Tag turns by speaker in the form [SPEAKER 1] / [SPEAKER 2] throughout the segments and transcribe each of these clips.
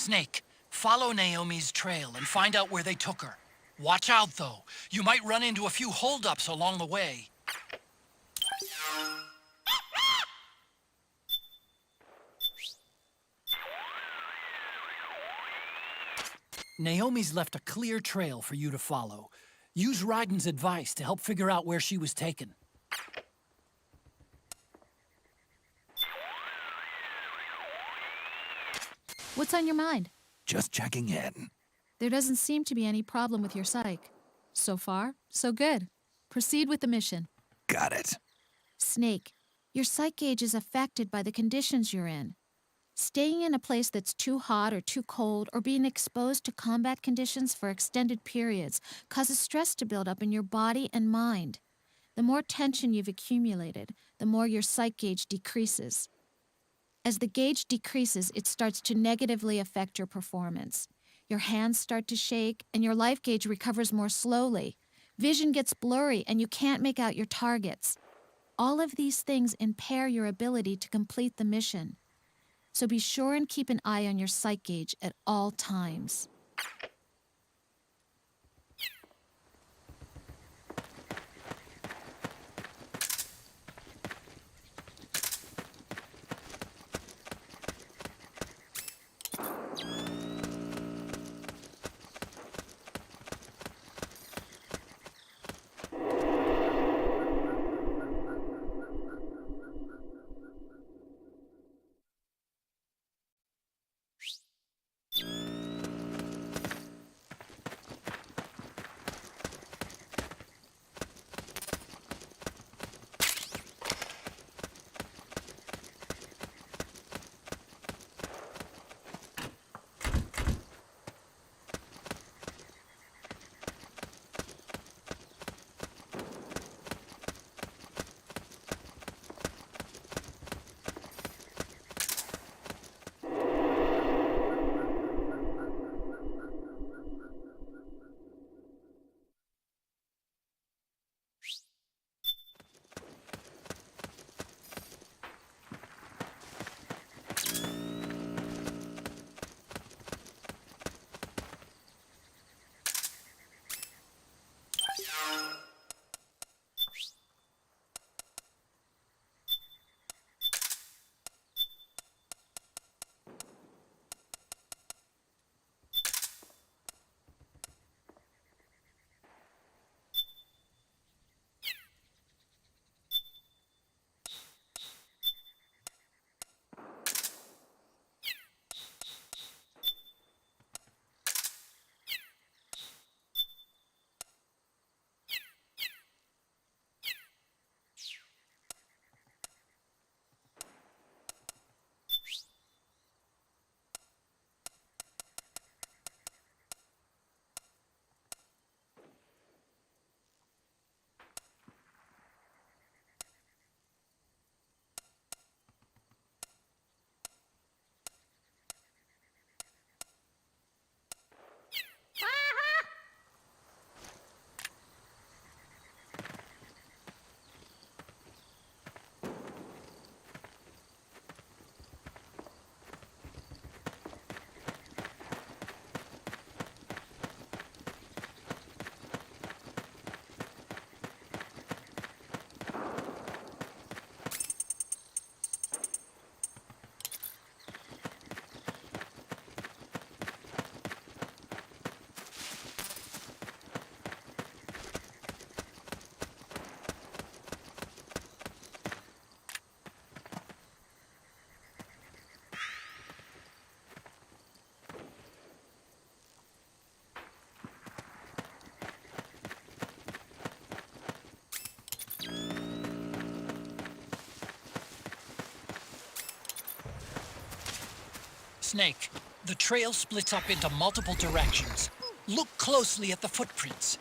[SPEAKER 1] Snake, follow Naomi's trail and find out where they took her. Watch out, though. You might run into a few holdups along the way. Naomi's left a clear trail for you to follow. Use Ryden's advice to help figure out where she was taken.
[SPEAKER 2] What's on your mind?
[SPEAKER 3] Just checking in.
[SPEAKER 2] There doesn't seem to be any problem with your psych. So far, so good. Proceed with the mission.
[SPEAKER 3] Got it.
[SPEAKER 2] Snake, your psych gauge is affected by the conditions you're in. Staying in a place that's too hot or too cold or being exposed to combat conditions for extended periods causes stress to build up in your body and mind. The more tension you've accumulated, the more your psych gauge decreases. As the gauge decreases, it starts to negatively affect your performance. Your hands start to shake, and your life gauge recovers more slowly. Vision gets blurry, and you can't make out your targets. All of these things impair your ability to complete the mission. So be sure and keep an eye on your psych gauge at all times.
[SPEAKER 1] Snake, the trail splits up into multiple directions. Look closely at the footprints.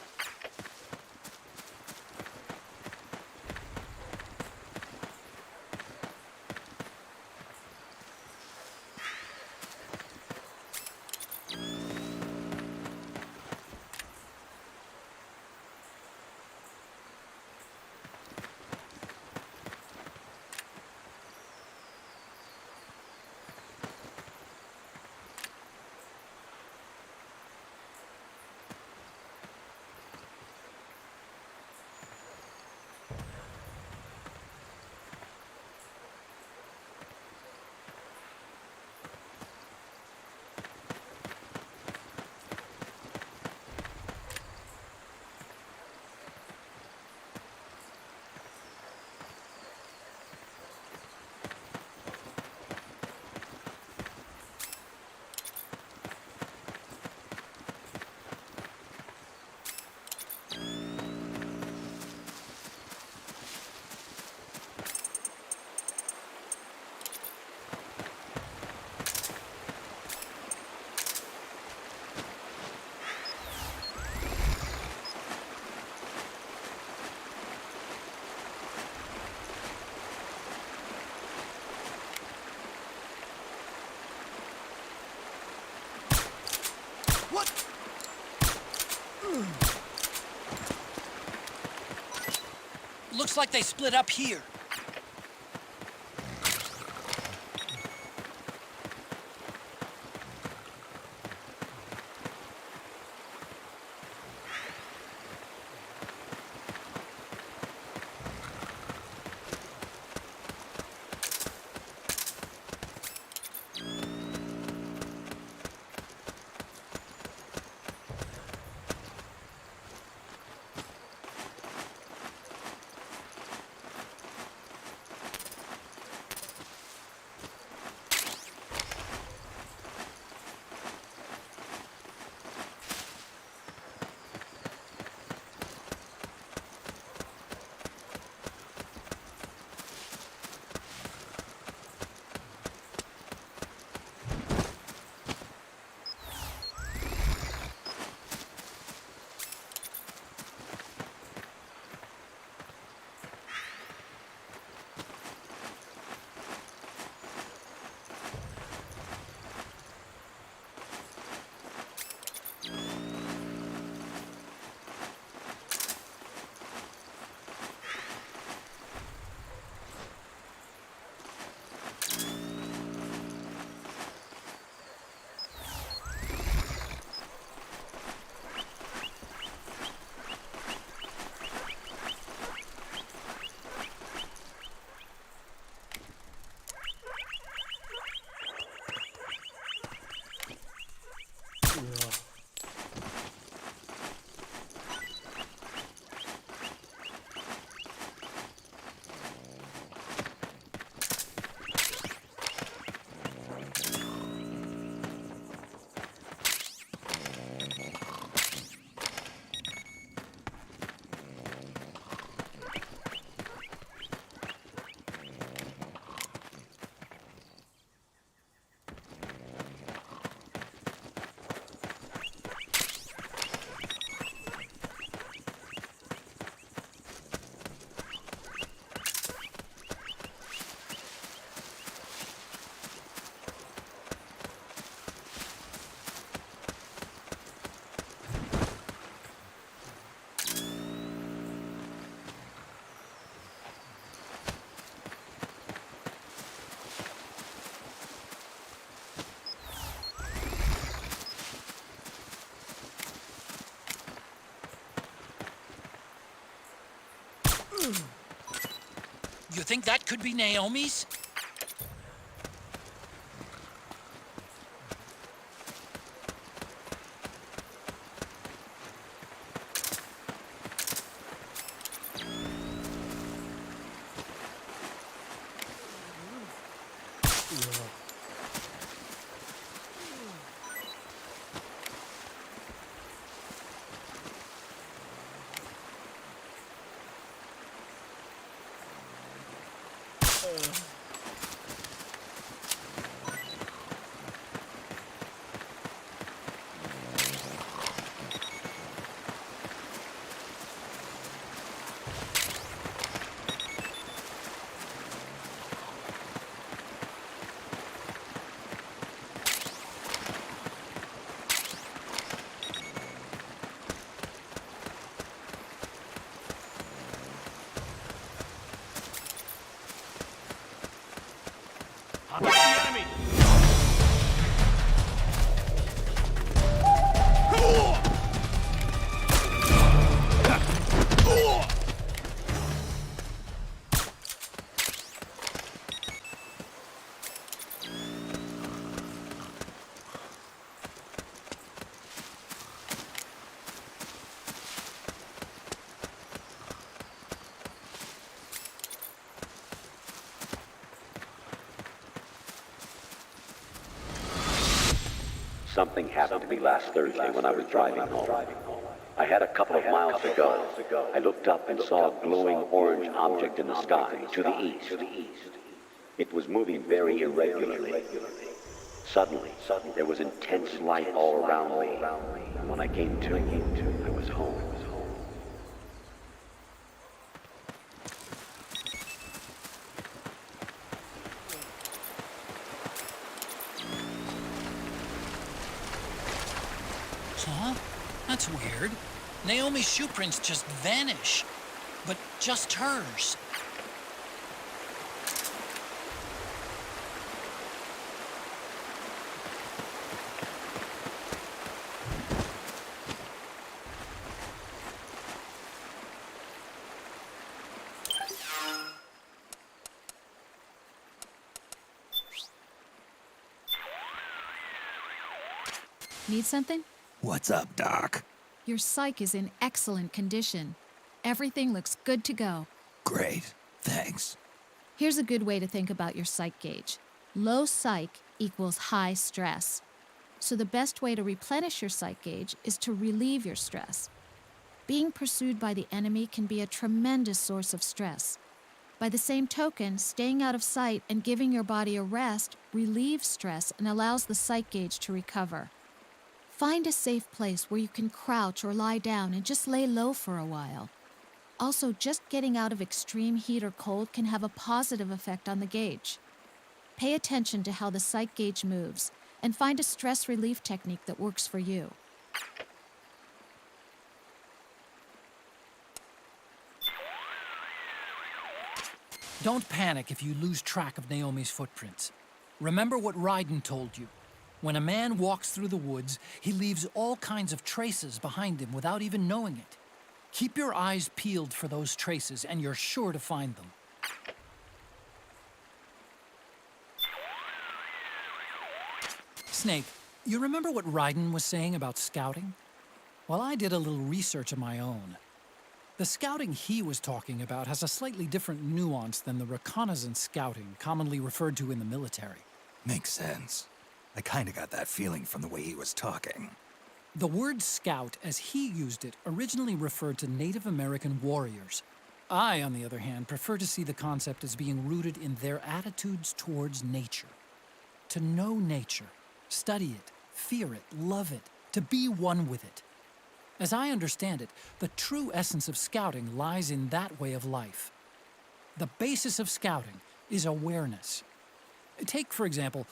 [SPEAKER 1] What? Looks like they split up here. You think that could be Naomi's?
[SPEAKER 4] The enemy!
[SPEAKER 5] Something happened to me last Thursday when I was driving home. I had a couple of miles to go. I looked up and saw a glowing orange object in the sky to the east. It was moving very irregularly. Suddenly, there was intense light all around me. And when I came to, I was home.
[SPEAKER 1] That's weird. Naomi's shoe prints just vanish. But just hers.
[SPEAKER 2] Need something?
[SPEAKER 3] What's up, Doc?
[SPEAKER 2] Your psych is in excellent condition. Everything looks good to go.
[SPEAKER 3] Great. Thanks.
[SPEAKER 2] Here's a good way to think about your psych gauge. Low psych equals high stress. So the best way to replenish your psych gauge is to relieve your stress. Being pursued by the enemy can be a tremendous source of stress. By the same token, staying out of sight and giving your body a rest relieves stress and allows the psych gauge to recover. Find a safe place where you can crouch or lie down and just lay low for a while. Also, just getting out of extreme heat or cold can have a positive effect on the gauge. Pay attention to how the psych gauge moves and find a stress relief technique that works for you.
[SPEAKER 1] Don't panic if you lose track of Naomi's footprints. Remember what Ryden told you. When a man walks through the woods, he leaves all kinds of traces behind him without even knowing it. Keep your eyes peeled for those traces, and you're sure to find them. Snake, you remember what Ryden was saying about scouting? Well, I did a little research of my own. The scouting he was talking about has a slightly different nuance than the reconnaissance scouting commonly referred to in the military.
[SPEAKER 3] Makes sense. I kinda got that feeling from the way he was talking.
[SPEAKER 1] The word scout, as he used it, originally referred to Native American warriors. I, on the other hand, prefer to see the concept as being rooted in their attitudes towards nature. To know nature, study it, fear it, love it, to be one with it. As I understand it, the true essence of scouting lies in that way of life. The basis of scouting is awareness. Take, for example,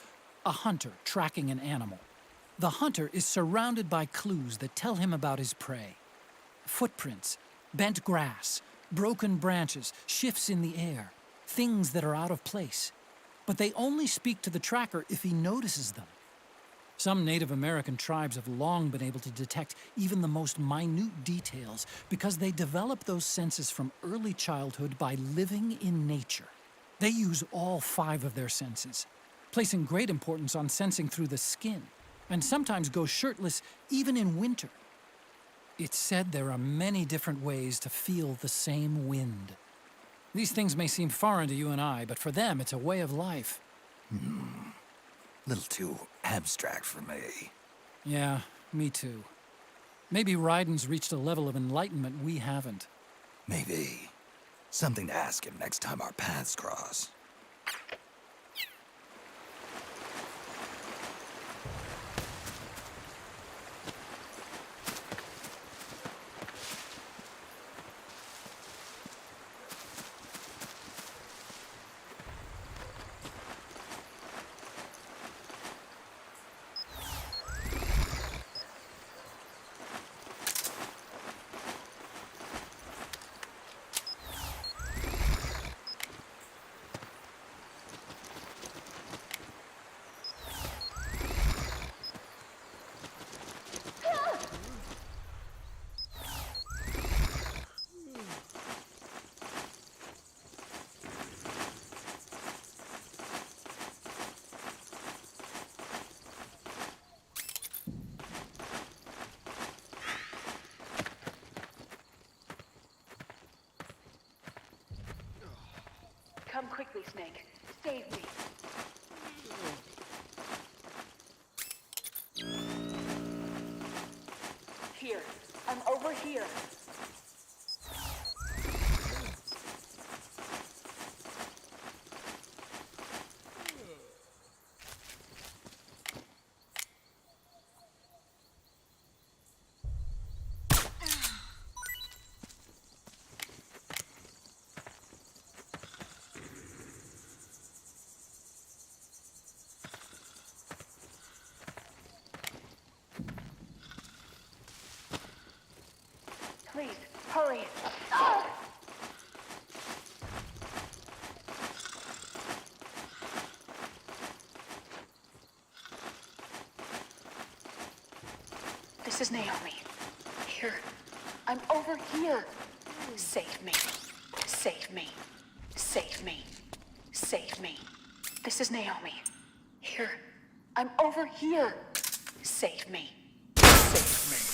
[SPEAKER 1] a hunter tracking an animal. The hunter is surrounded by clues that tell him about his prey. Footprints, bent grass, broken branches, shifts in the air, things that are out of place. But they only speak to the tracker if he notices them. Some Native American tribes have long been able to detect even the most minute details because they develop those senses from early childhood by living in nature. They use all 5 of their senses, placing great importance on sensing through the skin, and sometimes go shirtless even in winter. It's said there are many different ways to feel the same wind. These things may seem foreign to you and I, but for them it's a way of life.
[SPEAKER 3] Little too abstract for me.
[SPEAKER 1] Yeah, me too. Maybe Ryden's reached a level of enlightenment we haven't.
[SPEAKER 3] Maybe. Something to ask him next time our paths cross.
[SPEAKER 6] Come quickly, Snake. Save me. Here. I'm over here. Hurry. Ah! This is Naomi. Here. I'm over here. Save me. Save me. Save me. Save me. This is Naomi. Here. I'm over here. Save me. Save me.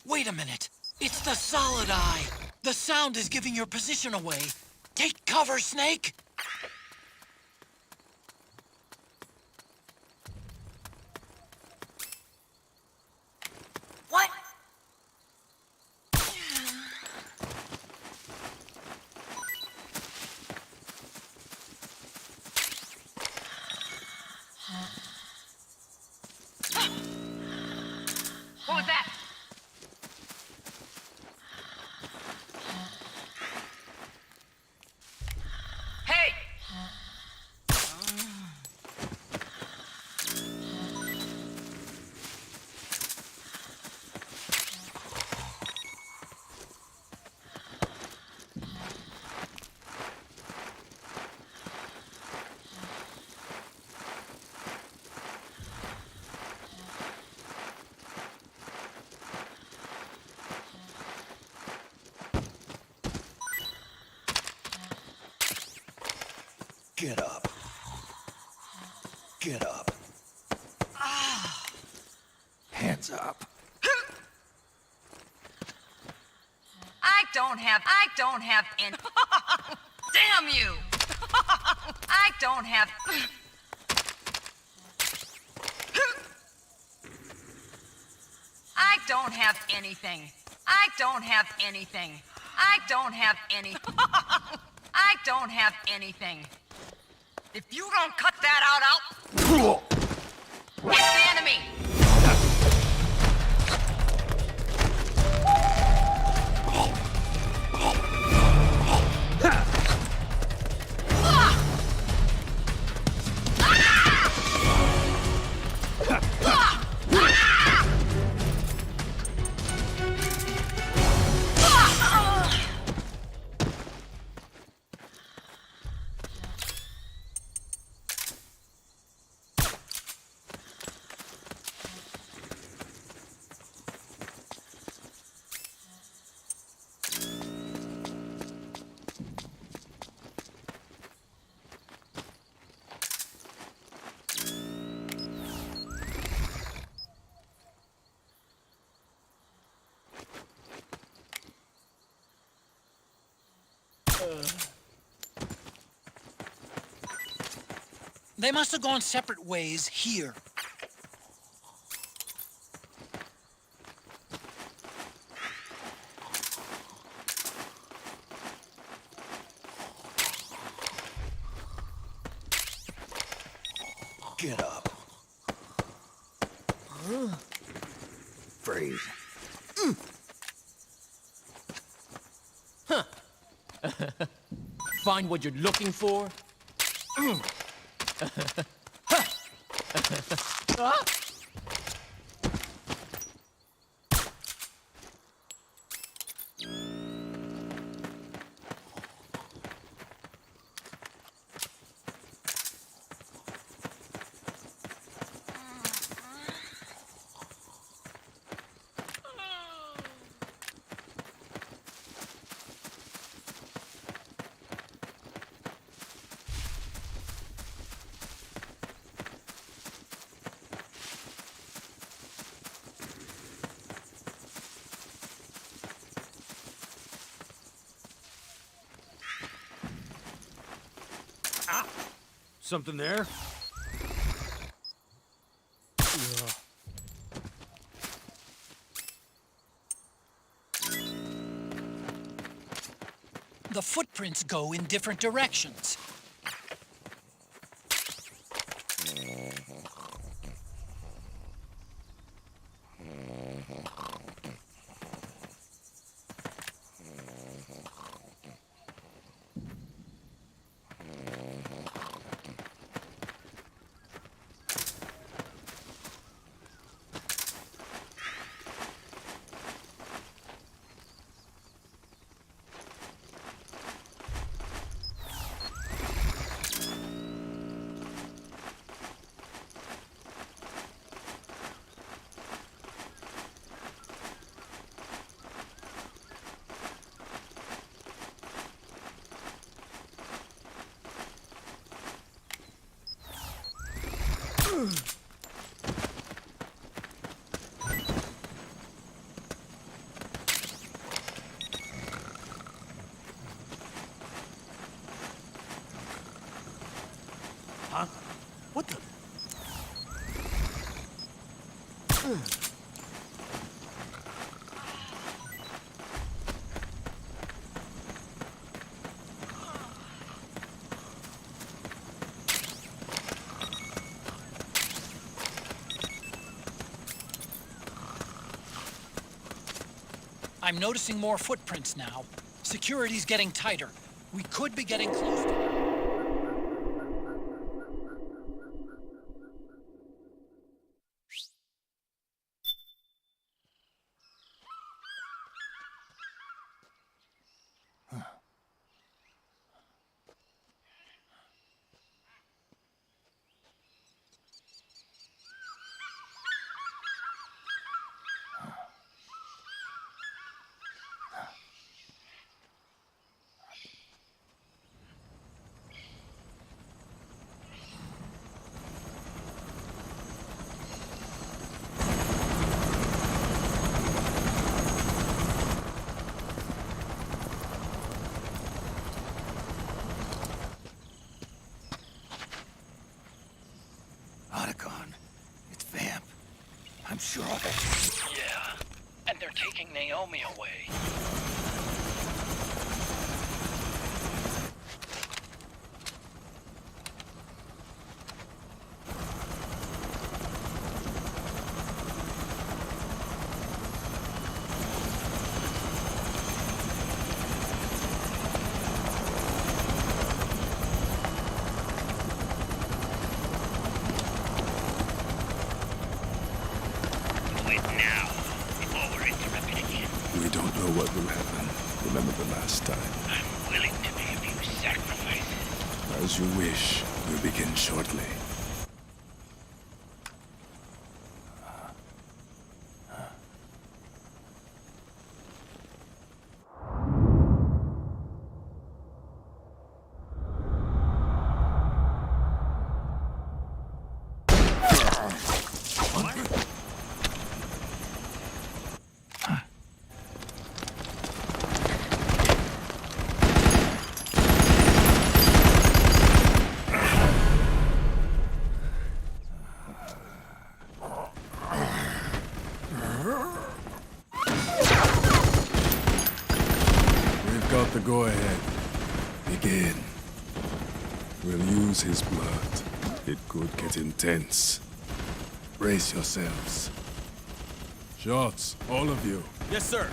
[SPEAKER 1] Wait a minute. It's the solid eye. The sound is giving your position away. Take cover, Snake.
[SPEAKER 7] What? What was that? Hey!
[SPEAKER 3] Get up. Get up. Hands up.
[SPEAKER 7] I don't have any. Damn you! I don't have. I don't have anything. I don't have anything. I don't have any. I don't have anything. If you don't cut that out, it's the enemy!
[SPEAKER 1] They must have gone separate ways here.
[SPEAKER 3] Get up. Freeze.
[SPEAKER 4] Find what you're looking for? Something there?
[SPEAKER 1] The footprints go in different directions.
[SPEAKER 4] Huh? What the?
[SPEAKER 1] I'm noticing more footprints now. Security's getting tighter. We could be getting close to them.
[SPEAKER 3] Otacon. It's Vamp. I'm sure of it.
[SPEAKER 1] Yeah, and they're taking Naomi away.
[SPEAKER 8] We don't know what will happen. Remember the last time.
[SPEAKER 9] I'm willing to make a few sacrifices.
[SPEAKER 8] As you wish. We'll begin shortly. Got the go-ahead. Begin. We'll use his blood. It could get intense. Brace yourselves. Shots, all of you.
[SPEAKER 4] Yes, sir.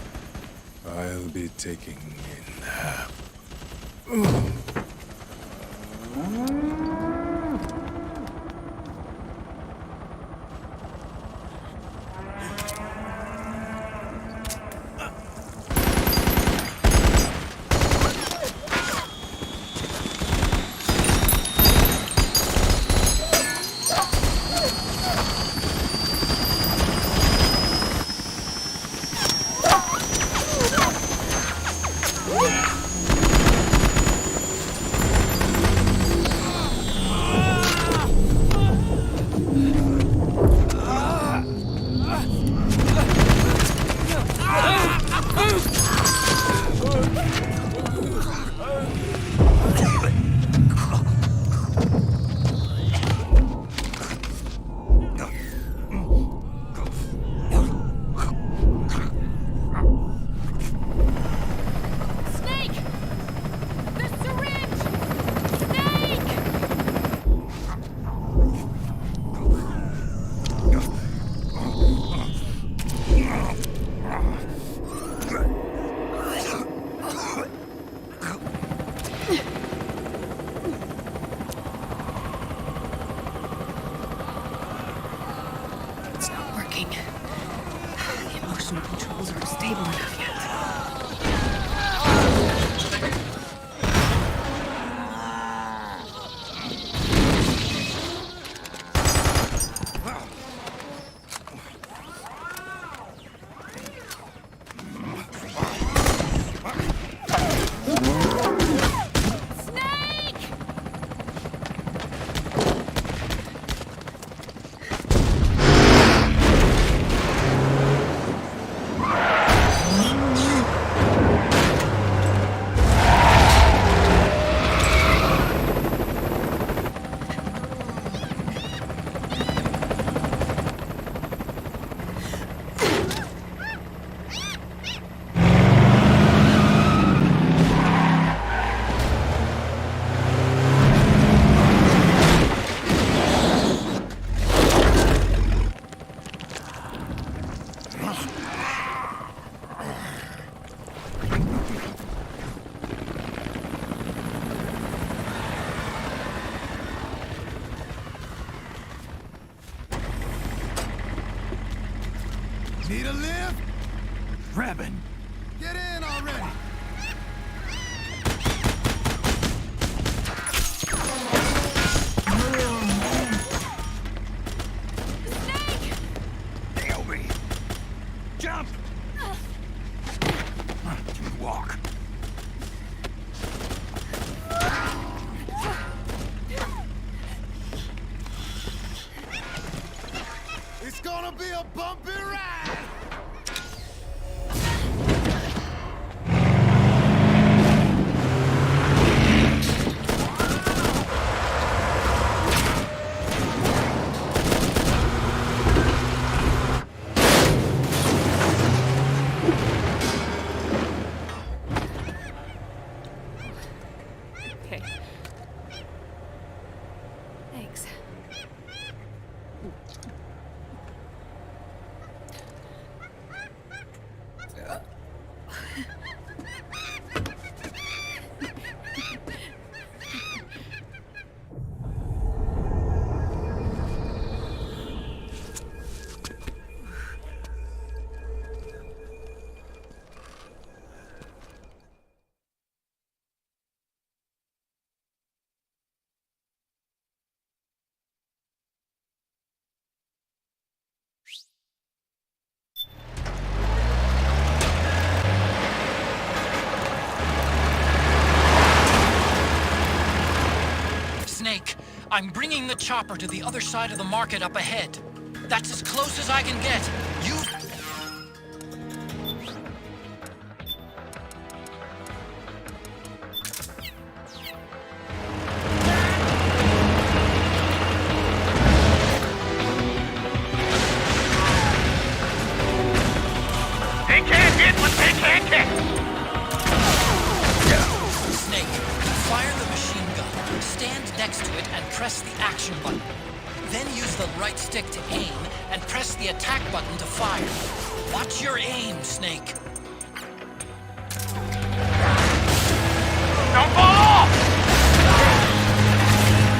[SPEAKER 8] I'll be taking in half.
[SPEAKER 6] working. The emotional controls aren't stable enough yet.
[SPEAKER 3] Need a lift?
[SPEAKER 4] Grabbing.
[SPEAKER 3] Get in already!
[SPEAKER 4] Nail me. Jump. Walk.
[SPEAKER 3] It's gonna be a bumpy ride!
[SPEAKER 6] Okay. Thanks.
[SPEAKER 1] Snake, I'm bringing the chopper to the other side of the market up ahead. That's as close as I can get. You...
[SPEAKER 9] They can't hit what they can't catch.
[SPEAKER 1] Snake, fire the machine gun, stand next to it and press the action button. Then use the right stick to aim and press the attack button to fire. Watch your aim, Snake.
[SPEAKER 9] Don't fall off!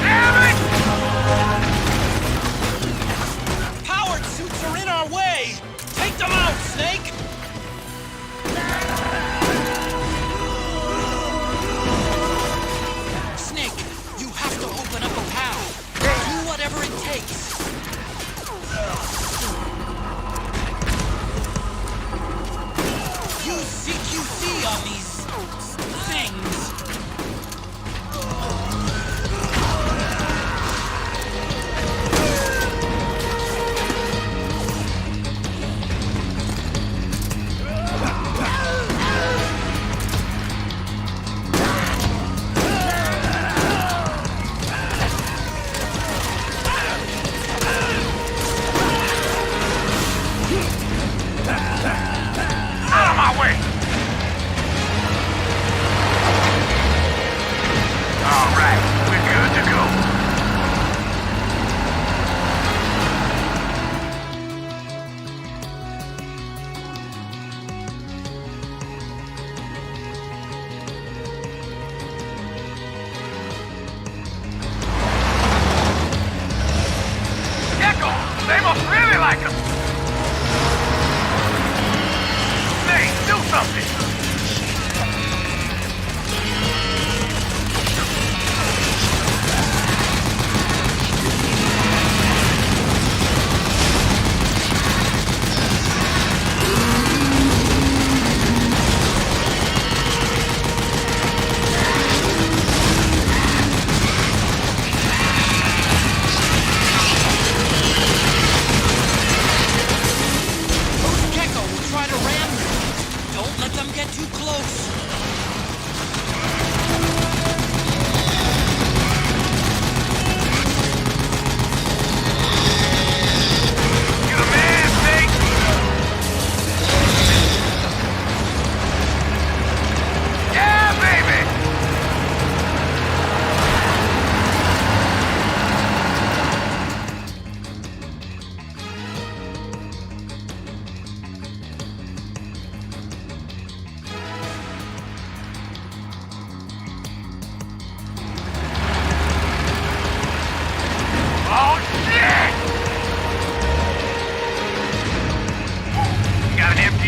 [SPEAKER 9] Damn it!
[SPEAKER 1] Powered suits are in our way! Take them out, Snake! Snake, you have to open up a path. Do whatever it takes. Use CQC on these... things.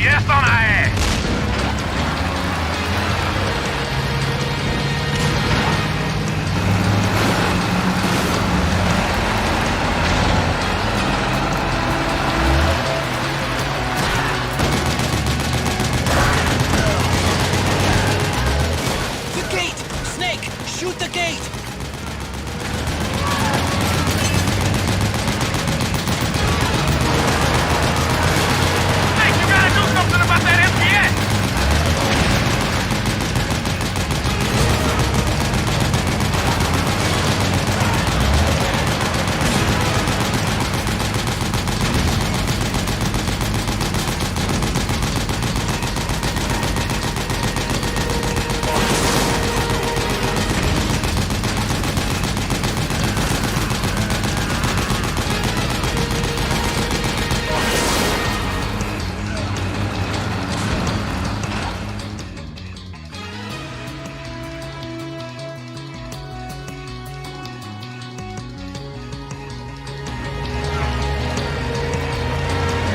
[SPEAKER 4] Yes on our ass!
[SPEAKER 1] The gate! Snake, shoot the gate!
[SPEAKER 4] Hey, you gotta do something about that MPS!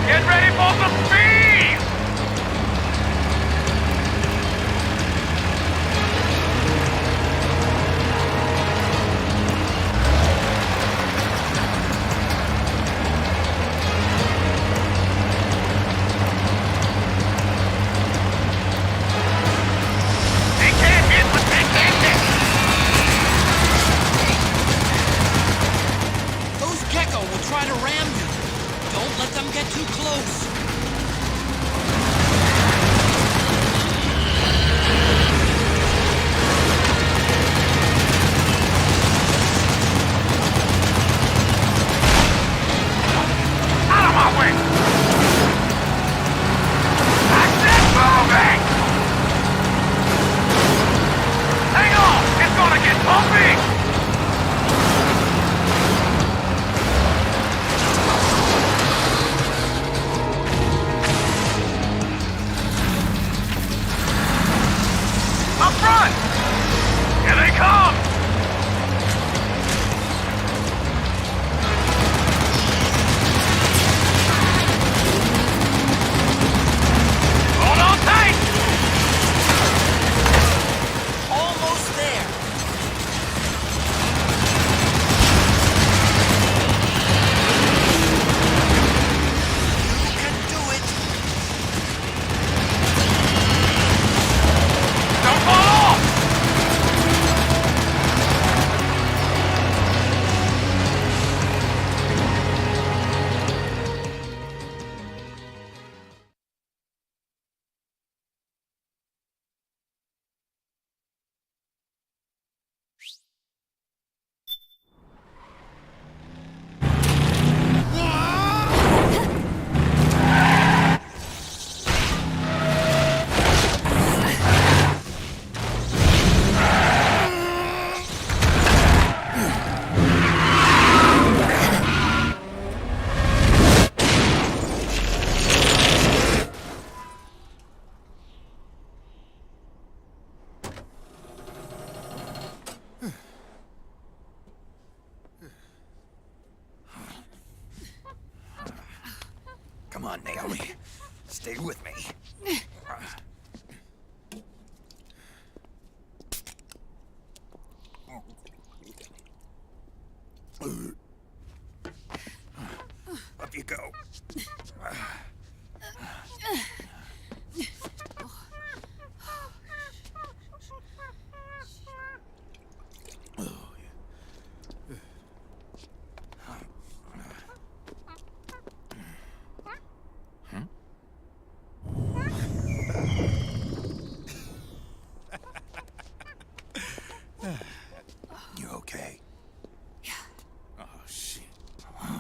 [SPEAKER 4] Get ready for some speed! They can't hit what they can't hit!
[SPEAKER 1] Those Gecko will try to ram you. Don't let them get too close.
[SPEAKER 4] Out of my way! I said moving! Hang on! It's gonna get bumpy! Up front! Here they come! Hold on tight!
[SPEAKER 1] Almost there. You can do it.
[SPEAKER 4] Don't fall off!
[SPEAKER 3] Come on, Naomi. Stay with me. Up you go. You okay? Yeah. Oh, shit. Huh?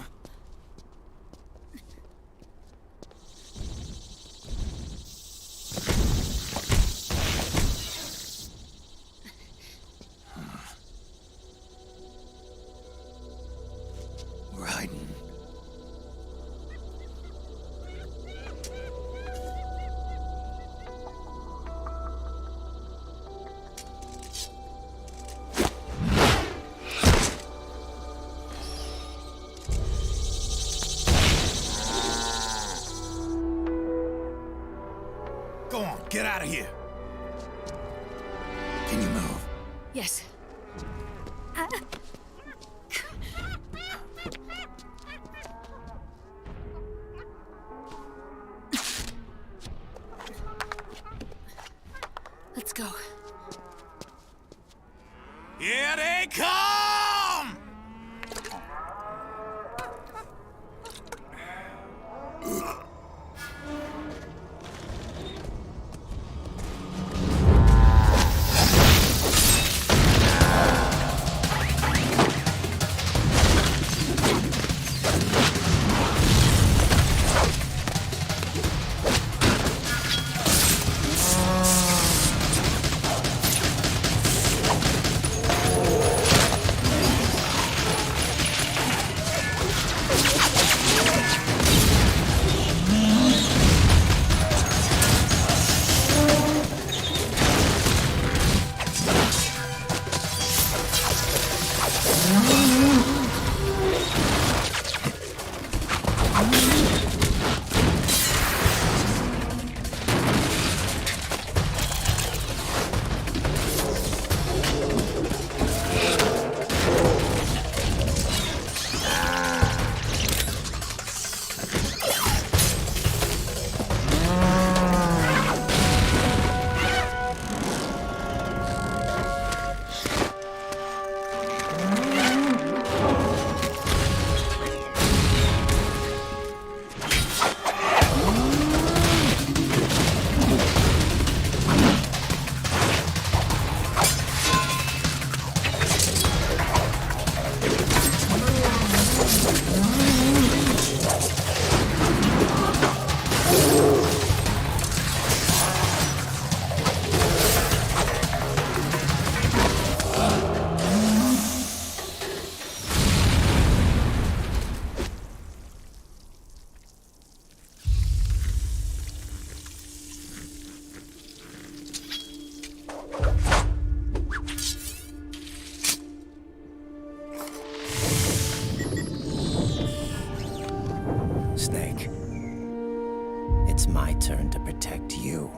[SPEAKER 3] Get out of here! Can you move?
[SPEAKER 6] Yes. Let's go.
[SPEAKER 3] Here they come!
[SPEAKER 10] Snake. It's my turn to protect you.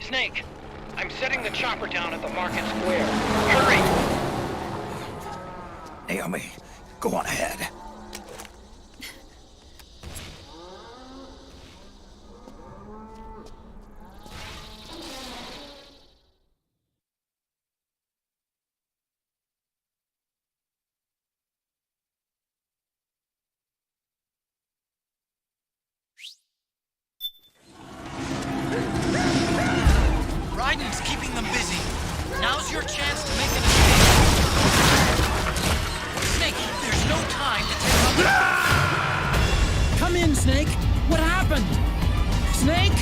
[SPEAKER 9] Snake, I'm setting the chopper down at the market square. Hurry!
[SPEAKER 3] Naomi, go on ahead.
[SPEAKER 1] Raiden's keeping them busy. Now's your chance to make an escape. Snake, there's no time to take up... Come in, Snake! What happened? Snake?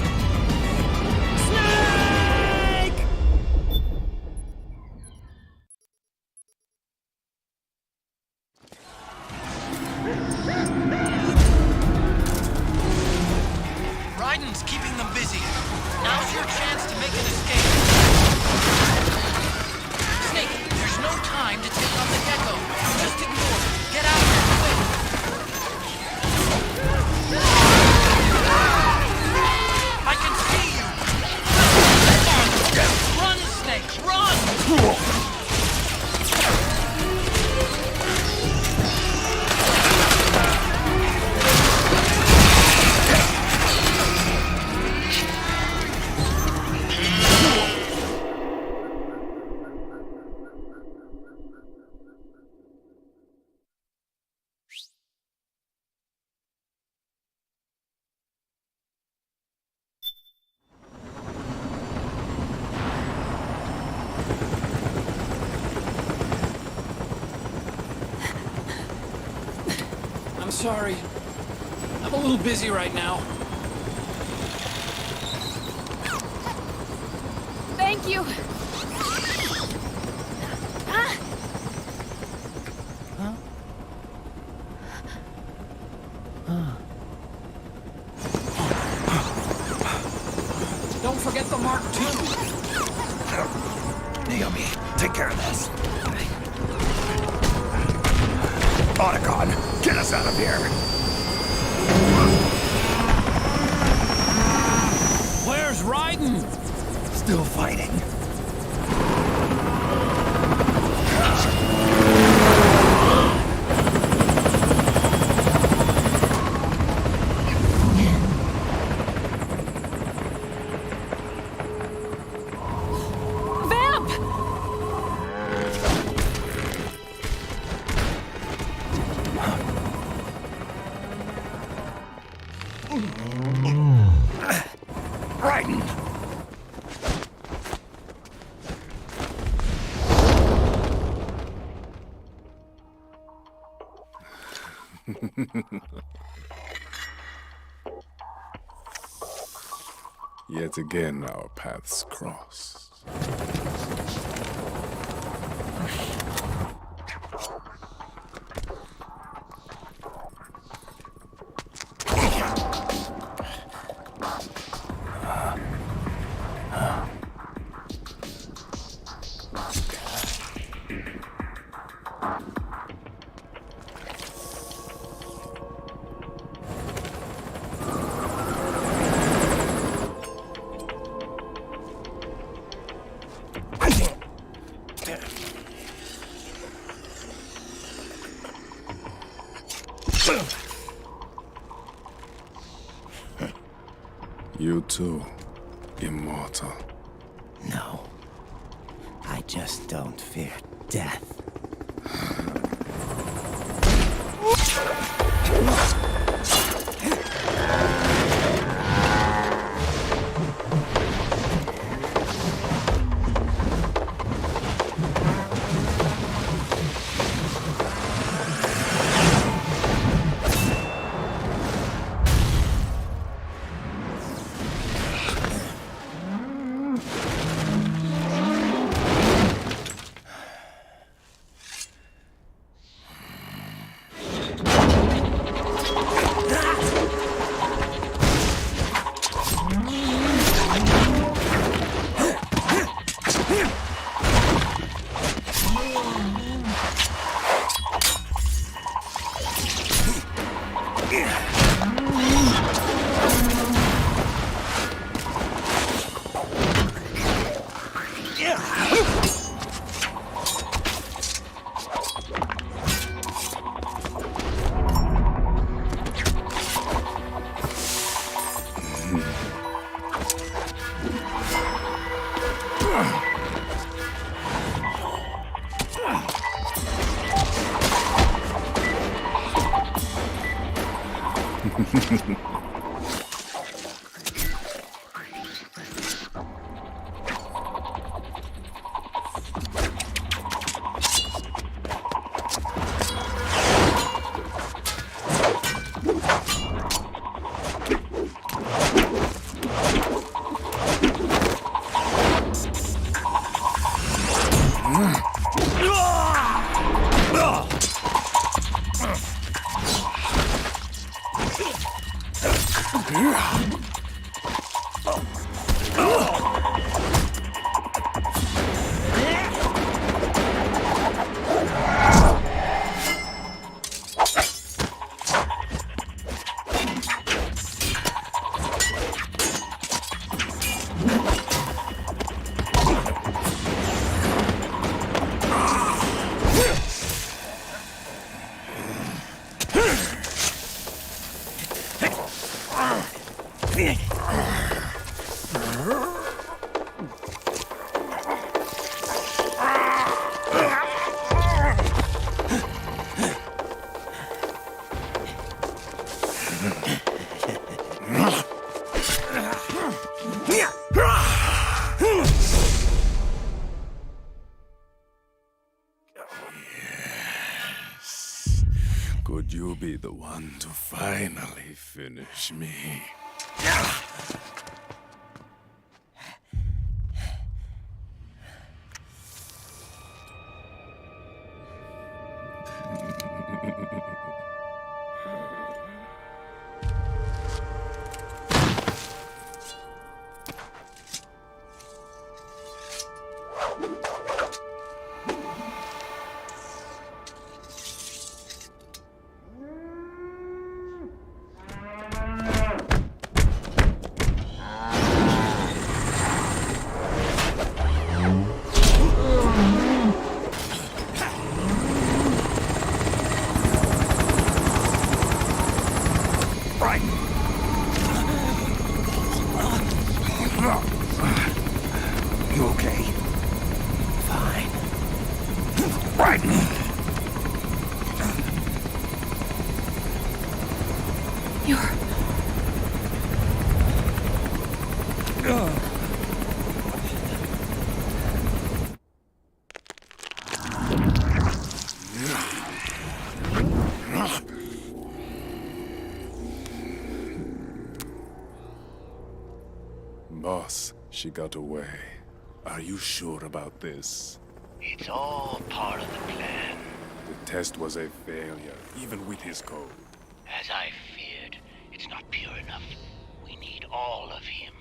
[SPEAKER 1] Snake! Raiden's keeping them busy. Now's your chance to make an escape. Snake, there's no time to take on the gecko. Just ignore it. Get out of here, quick! I can see you! Come on! Run, Snake, run! I'm sorry. I'm a little busy right now.
[SPEAKER 2] Thank you.
[SPEAKER 1] Don't forget the Mark II.
[SPEAKER 3] Naomi, take care of this. Otacon, get us out of here.
[SPEAKER 1] Where's Raiden?
[SPEAKER 3] Still fighting.
[SPEAKER 2] Vamp!
[SPEAKER 3] Raiden!
[SPEAKER 8] Yet again, our paths cross. You too, immortal.
[SPEAKER 10] No. I just don't fear death.
[SPEAKER 8] Could you be the one to finally finish me?
[SPEAKER 3] Right. You okay?
[SPEAKER 10] Fine.
[SPEAKER 3] Right.
[SPEAKER 6] You're...
[SPEAKER 8] Boss, she got away. Are you sure about this?
[SPEAKER 9] It's all part of the plan.
[SPEAKER 8] The test was a failure, even with his code.
[SPEAKER 9] As I feared, it's not pure enough. We need all of him.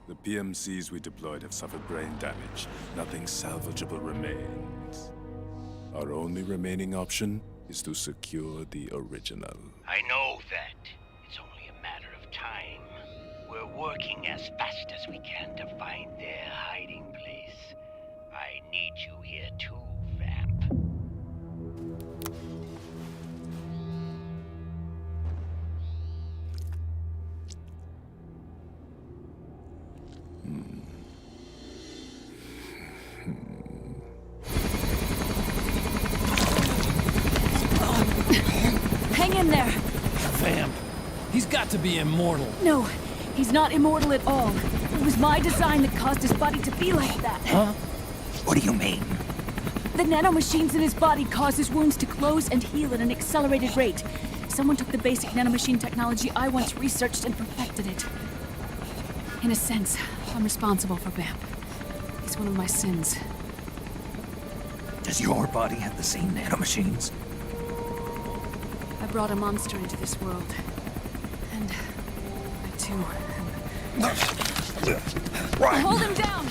[SPEAKER 8] The PMCs we deployed have suffered brain damage. Nothing salvageable remains. Our only remaining option is to secure the original.
[SPEAKER 9] I know that. It's only a matter of time. We're working as fast as we can to find their hiding place. I need you here too, Vamp.
[SPEAKER 6] Hang in there!
[SPEAKER 1] Vamp. He's got to be immortal.
[SPEAKER 6] No, he's not immortal at all. It was my design that caused his body to be like that.
[SPEAKER 3] Huh? What do you mean?
[SPEAKER 6] The nanomachines in his body cause his wounds to close and heal at an accelerated rate. Someone took the basic nanomachine technology I once researched and perfected it. In a sense, I'm responsible for Vamp. It's one of my sins.
[SPEAKER 3] Does your body have the same nanomachines?
[SPEAKER 6] I brought a monster into this world. And I too am...
[SPEAKER 3] Right.
[SPEAKER 6] Hold him down!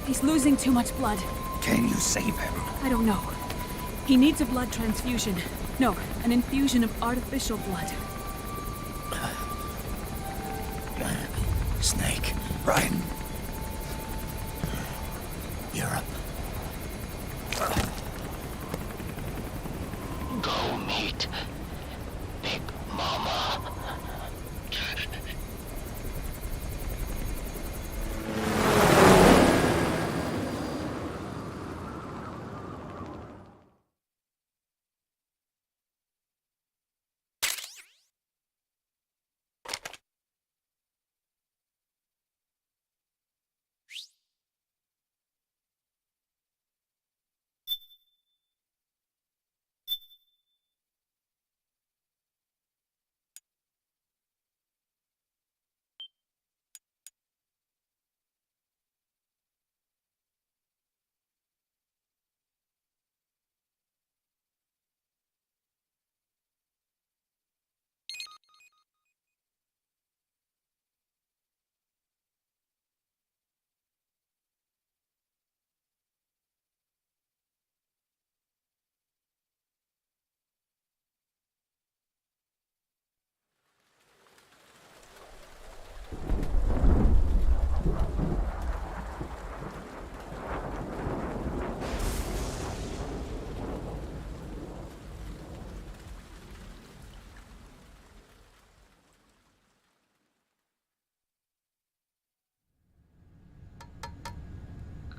[SPEAKER 6] He's losing too much blood.
[SPEAKER 3] Can you save him?
[SPEAKER 6] I don't know. He needs a blood transfusion. No, an infusion of artificial blood.
[SPEAKER 10] Snake.
[SPEAKER 3] Right.
[SPEAKER 10] Europe. Go meet Big Mama.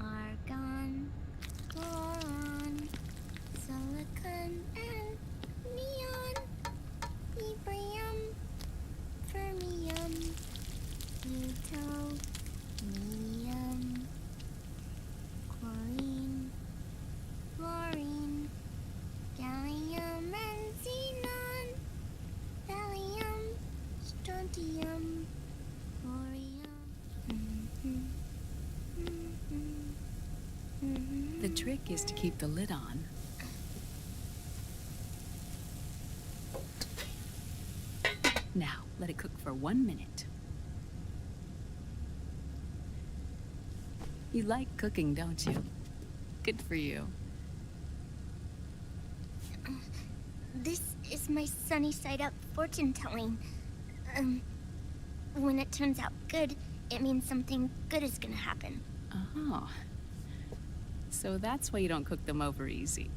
[SPEAKER 2] Argon, boron, silicon, and neon, yttrium, fermium, plutonium, chlorine, fluorine, gallium, and xenon, thallium, strontium, thorium.
[SPEAKER 6] The trick is to keep the lid on. Now, let it cook for 1 minute. You like cooking, don't you? Good for you.
[SPEAKER 2] This is my sunny side up fortune telling. When it turns out good, it means something good is gonna happen.
[SPEAKER 6] Oh.
[SPEAKER 11] So that's why you don't cook them over easy.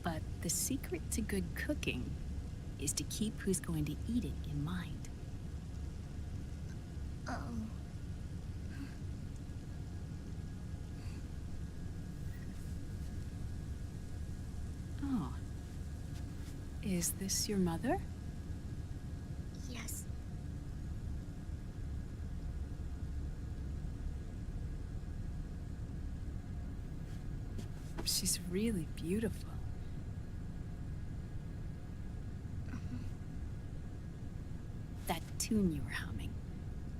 [SPEAKER 11] But the secret to good cooking is to keep who's going to eat it in mind. Oh. Is this your mother?
[SPEAKER 12] Yes.
[SPEAKER 11] She's really beautiful. That tune you were humming,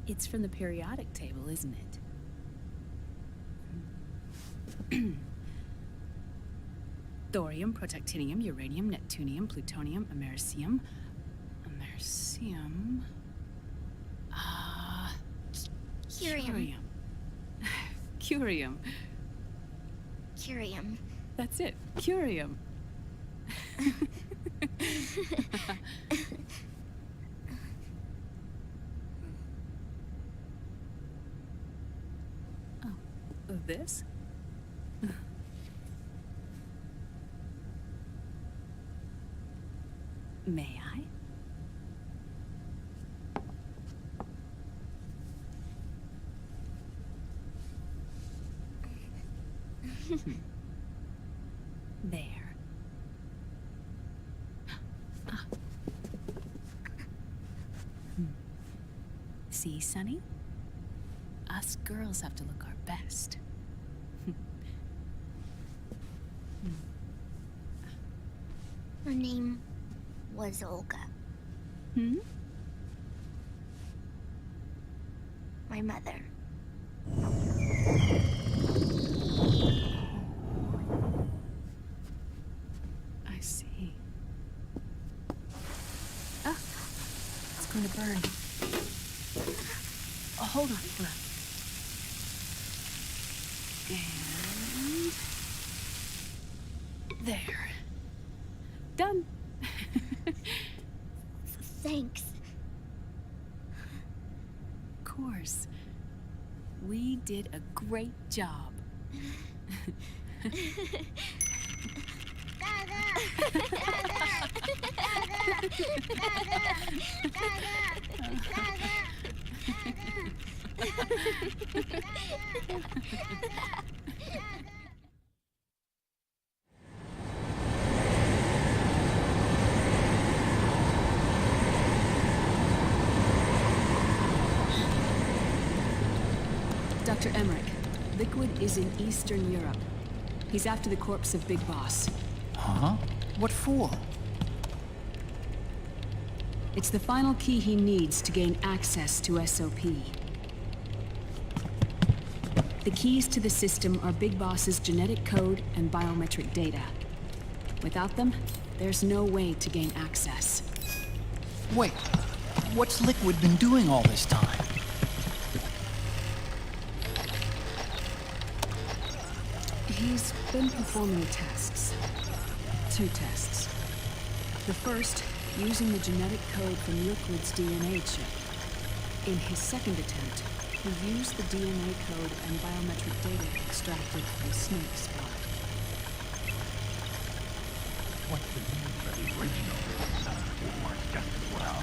[SPEAKER 11] it's from the periodic table, isn't it? Thorium, protactinium, uranium, neptunium, plutonium, americium. Americium.
[SPEAKER 12] Curium.
[SPEAKER 11] Curium.
[SPEAKER 12] Curium.
[SPEAKER 11] That's it. Curium. Oh, this? May I? There. See, Sonny? Us girls have to look our best.
[SPEAKER 12] Her name was Olga.
[SPEAKER 11] Hmm?
[SPEAKER 12] My mother.
[SPEAKER 11] I see. Ah, it's going to burn. Oh, hold on, hold on. And there. Done.
[SPEAKER 12] Thanks.
[SPEAKER 11] Of course. We did a great job. Dr. Emmerich, Liquid is in Eastern Europe. He's after the corpse of Big Boss.
[SPEAKER 1] Huh? What for?
[SPEAKER 11] It's the final key he needs to gain access to SOP. The keys to the system are Big Boss's genetic code and biometric data. Without them, there's no way to gain access.
[SPEAKER 1] Wait, what's Liquid been doing all this time?
[SPEAKER 11] He's been performing tests. 2 tests. The first, using the genetic code from Liquid's DNA chip. In his second attempt, he used the DNA code and biometric data extracted from Snake's blood.
[SPEAKER 9] What's the need for the original son who works just as well?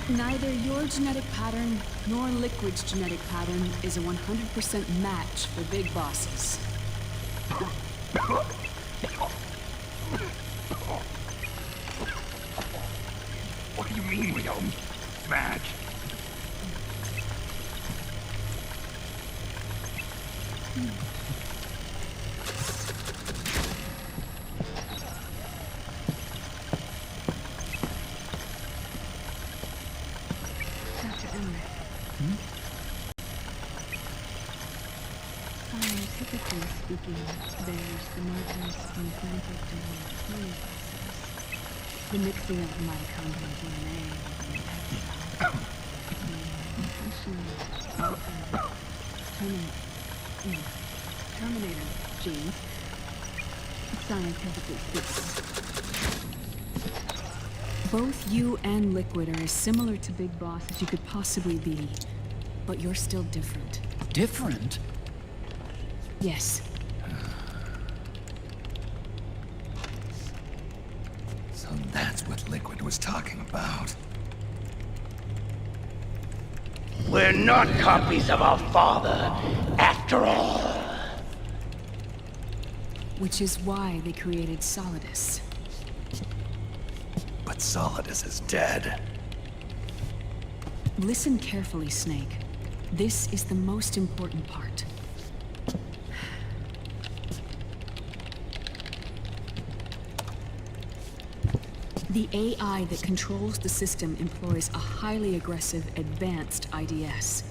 [SPEAKER 11] Neither your genetic pattern nor Liquid's genetic pattern is a 100% match for Big Bosses.
[SPEAKER 9] What do you mean we don't match?
[SPEAKER 11] Dr. Emmerich. Scientifically speaking, there's the markers implanted during clone process. The mixing of the mitochondrial DNA with the exon. Intentionally altered, terminated. Terminator genes. Scientifically speaking. Both you and Liquid are as similar to Big Boss as you could possibly be. But you're still different.
[SPEAKER 1] Different?
[SPEAKER 11] Yes.
[SPEAKER 3] So that's what Liquid was talking about.
[SPEAKER 9] We're not copies of our father, after all.
[SPEAKER 11] Which is why they created Solidus.
[SPEAKER 3] But Solidus is dead.
[SPEAKER 11] Listen carefully, Snake. This is the most important part. The AI that controls the system employs a highly aggressive, advanced IDS.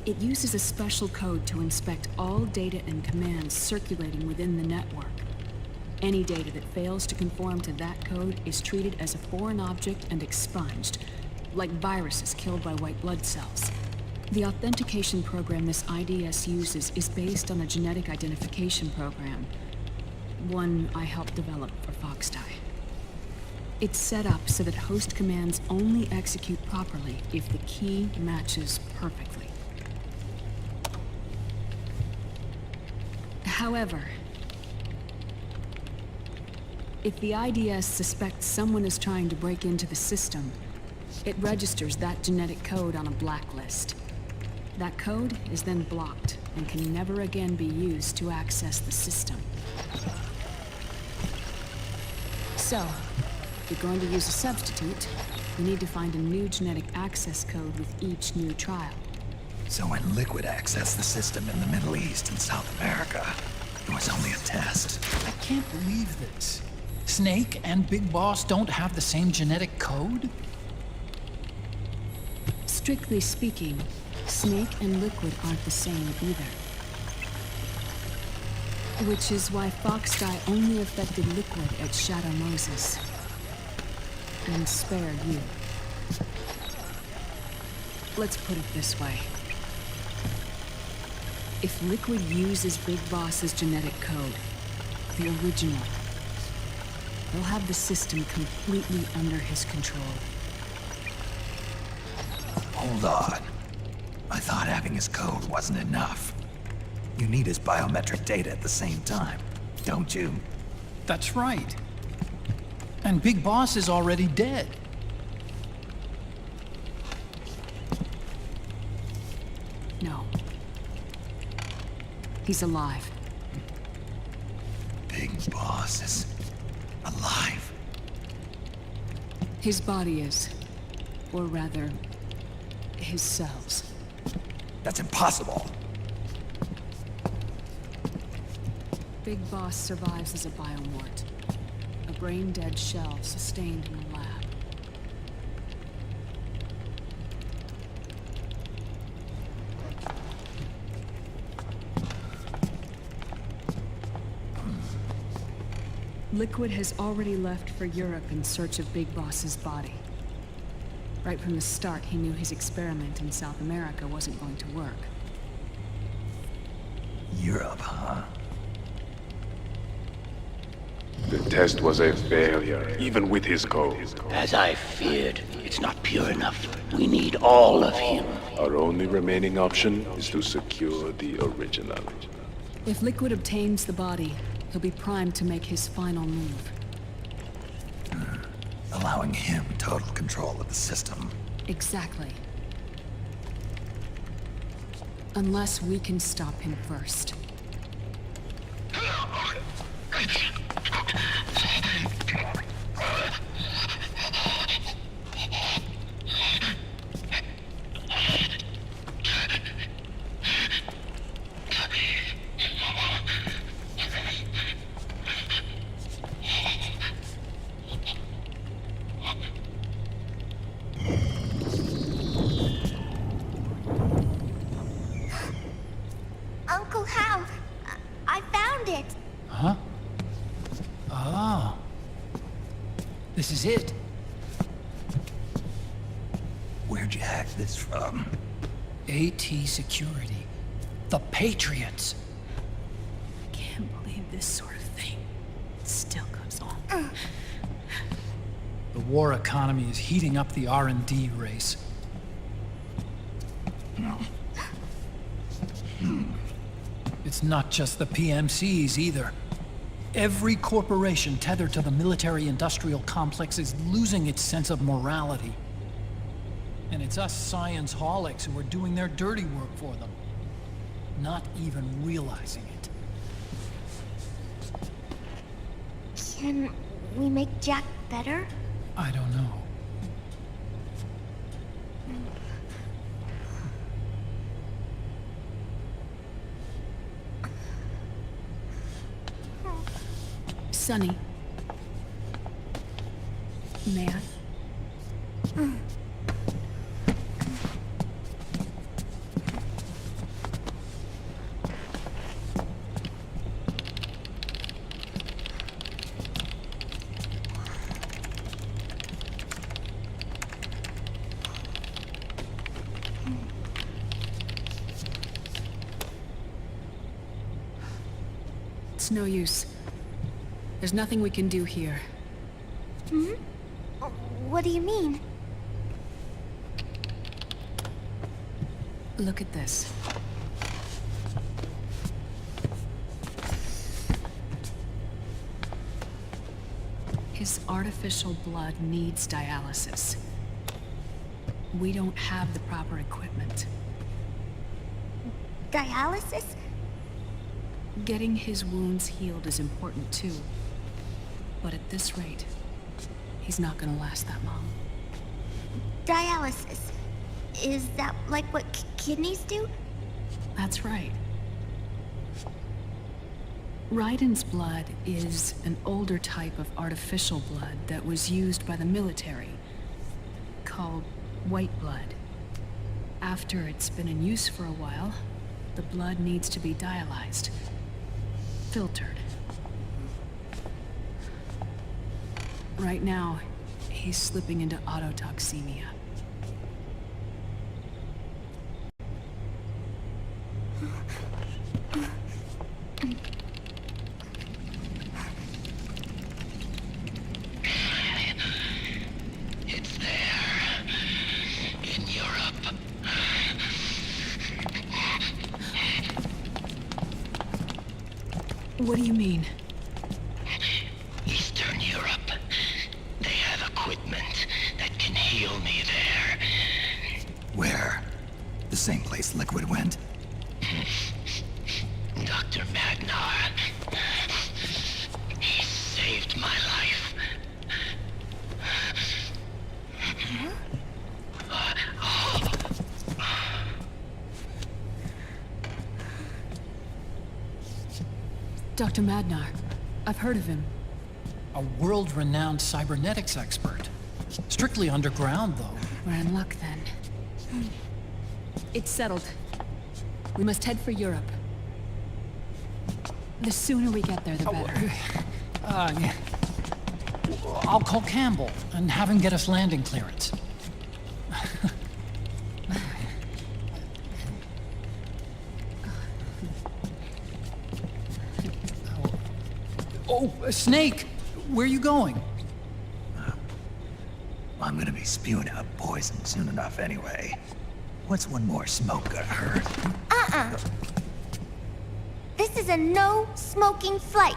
[SPEAKER 11] It uses a special code to inspect all data and commands circulating within the network. Any data that fails to conform to that code is treated as a foreign object and expunged, like viruses killed by white blood cells. The authentication program this IDS uses is based on a genetic identification program, one I helped develop for Foxdie. It's set up so that host commands only execute properly if the key matches perfectly. However, if the IDS suspects someone is trying to break into the system, it registers that genetic code on a blacklist. That code is then blocked and can never again be used to access the system. So, if you're going to use a substitute, you need to find a new genetic access code with each new trial.
[SPEAKER 3] So when Liquid accessed the system in the Middle East and South America, it was only a test.
[SPEAKER 1] I can't believe this. Snake and Big Boss don't have the same genetic code?
[SPEAKER 11] Strictly speaking, Snake and Liquid aren't the same either. Which is why Foxdie only affected Liquid at Shadow Moses. And spare you. Let's put it this way. If Liquid uses Big Boss's genetic code, the original, he'll have the system completely under his control.
[SPEAKER 3] Hold on. I thought having his code wasn't enough. You need his biometric data at the same time, don't you?
[SPEAKER 1] That's right. And Big Boss is already dead.
[SPEAKER 11] No. He's alive.
[SPEAKER 3] Big Boss is alive.
[SPEAKER 11] His body is. Or rather, his cells.
[SPEAKER 3] That's impossible.
[SPEAKER 11] Big Boss survives as a biomort. A brain-dead shell sustained in a lab. Liquid has already left for Europe in search of Big Boss's body. Right from the start, he knew his experiment in South America wasn't going to work.
[SPEAKER 3] Europe, huh?
[SPEAKER 8] The test was a failure, even with his code.
[SPEAKER 9] As I feared, it's not pure enough. We need all of him.
[SPEAKER 8] Our only remaining option is to secure the original.
[SPEAKER 11] If Liquid obtains the body, he'll be primed to make his final move.
[SPEAKER 3] Allowing him total control of the system.
[SPEAKER 11] Exactly. Unless we can stop him first.
[SPEAKER 12] Uncle Hal, I found it.
[SPEAKER 1] Huh? Ah. This is it.
[SPEAKER 3] Where'd you hack this from?
[SPEAKER 1] AT Security. The Patriots.
[SPEAKER 11] I can't believe this sort of thing still goes on.
[SPEAKER 1] The war economy is heating up the R&D race. It's not just the PMCs either. Every corporation tethered to the military-industrial complex is losing its sense of morality. And it's us science-holics who are doing their dirty work for them, not even realizing it.
[SPEAKER 12] Can we make Jack better?
[SPEAKER 1] I don't know.
[SPEAKER 11] Sonny. May I? It's no use. There's nothing we can do here.
[SPEAKER 12] Hmm? What do you mean?
[SPEAKER 11] Look at this. His artificial blood needs dialysis. We don't have the proper equipment.
[SPEAKER 12] Dialysis?
[SPEAKER 11] Getting his wounds healed is important too. But at this rate, he's not gonna last that long.
[SPEAKER 12] Dialysis. Is that like what kidneys do?
[SPEAKER 11] That's right. Raiden's blood is an older type of artificial blood that was used by the military, called white blood. After it's been in use for a while, the blood needs to be dialyzed, filtered. Right now, he's slipping into autotoxemia.
[SPEAKER 9] It's there. In Europe.
[SPEAKER 11] What do you mean?
[SPEAKER 9] Eastern Europe. They have equipment that can heal me there.
[SPEAKER 3] Where? The same place Liquid went?
[SPEAKER 9] Dr. Magnar. He saved my life.
[SPEAKER 11] Dr. Magnar. I've heard of him.
[SPEAKER 1] A world-renowned cybernetics expert. Strictly underground, though.
[SPEAKER 11] We're in luck then. It's settled. We must head for Europe. The sooner we get there, the better.
[SPEAKER 1] Yeah. I'll call Campbell and have him get us landing clearance. Oh, Snake! Where are you going?
[SPEAKER 3] I'm gonna be spewing out poison soon enough anyway. What's one more smoke gonna hurt?
[SPEAKER 12] This is a no-smoking flight.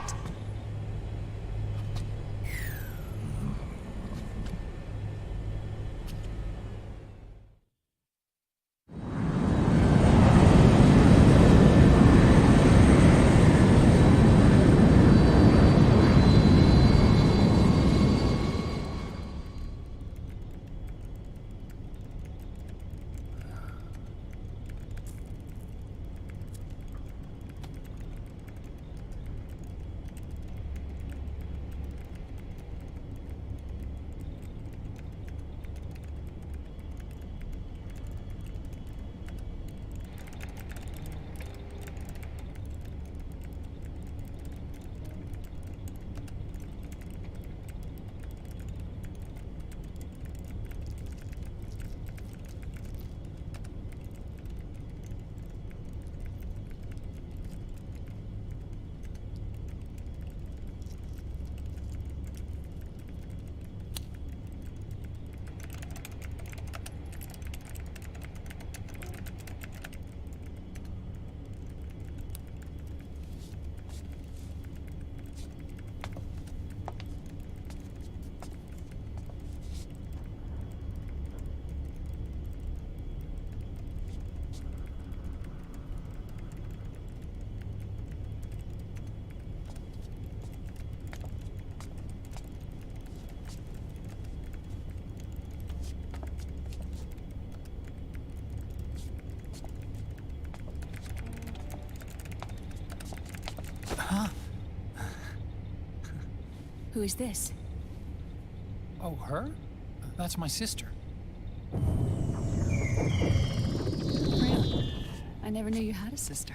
[SPEAKER 11] Who is this?
[SPEAKER 1] Oh, her? That's my sister.
[SPEAKER 11] Really? I never knew you had a sister.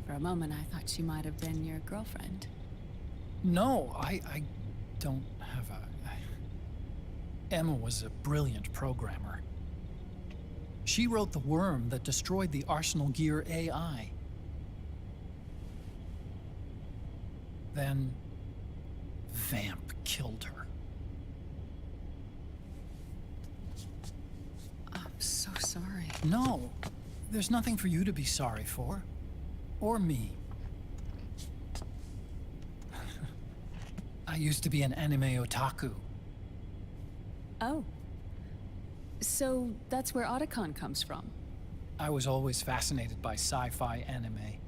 [SPEAKER 11] For a moment, I thought she might have been your girlfriend.
[SPEAKER 1] No, I don't have a... Emma was a brilliant programmer. She wrote the worm that destroyed the Arsenal Gear AI. Then, Vamp killed her.
[SPEAKER 11] I'm so sorry.
[SPEAKER 1] No, there's nothing for you to be sorry for. Or me. I used to be an anime otaku.
[SPEAKER 11] Oh. So that's where Otacon comes from.
[SPEAKER 1] I was always fascinated by sci-fi anime.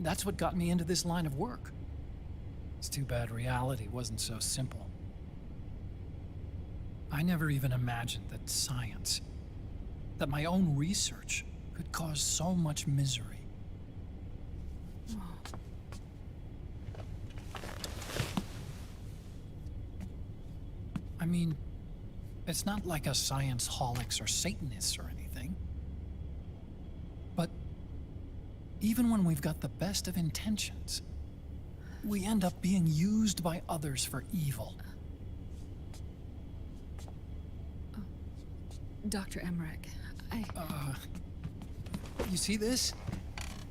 [SPEAKER 1] That's what got me into this line of work. It's too bad reality wasn't so simple. I never even imagined that science, that my own research, could cause so much misery. I mean, it's not like us science holics or Satanists or anything. But even when we've got the best of intentions, we end up being used by others for evil.
[SPEAKER 11] Dr. Emmerich,
[SPEAKER 1] You see this?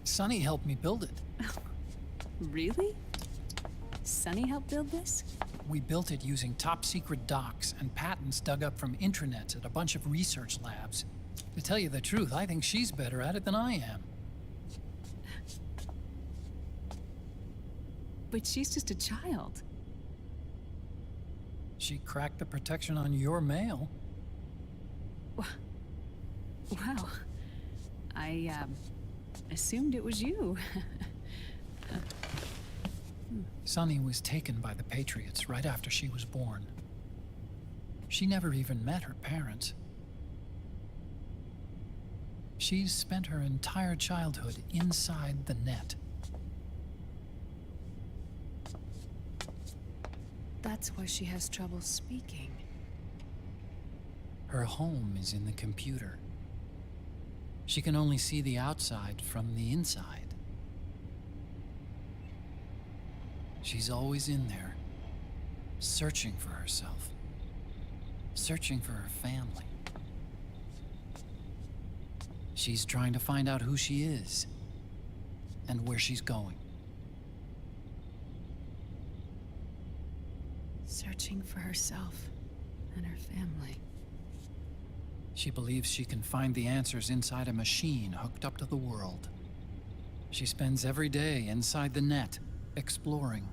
[SPEAKER 1] Sonny helped me build it.
[SPEAKER 11] Really? Sonny helped build this?
[SPEAKER 1] We built it using top-secret docs and patents dug up from intranets at a bunch of research labs. To tell you the truth, I think she's better at it than I am.
[SPEAKER 11] But she's just a child.
[SPEAKER 1] She cracked the protection on your mail.
[SPEAKER 11] Wow. I, assumed it was you.
[SPEAKER 1] Sunny was taken by the Patriots right after she was born. She never even met her parents. She's spent her entire childhood inside the net.
[SPEAKER 11] That's why she has trouble speaking.
[SPEAKER 1] Her home is in the computer. She can only see the outside from the inside. She's always in there, searching for herself, searching for her family. She's trying to find out who she is and where she's going.
[SPEAKER 11] Searching for herself and her family.
[SPEAKER 1] She believes she can find the answers inside a machine hooked up to the world. She spends every day inside the net, exploring.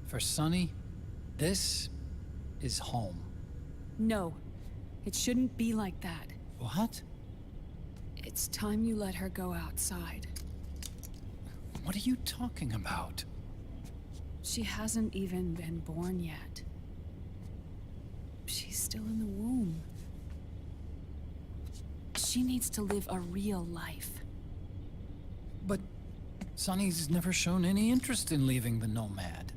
[SPEAKER 1] For Sunny, this is home.
[SPEAKER 11] No, it shouldn't be like that.
[SPEAKER 1] What?
[SPEAKER 11] It's time you let her go outside.
[SPEAKER 1] What are you talking about?
[SPEAKER 11] She hasn't even been born yet. She's still in the womb. She needs to live a real life.
[SPEAKER 1] But Sunny's never shown any interest in leaving the Nomad.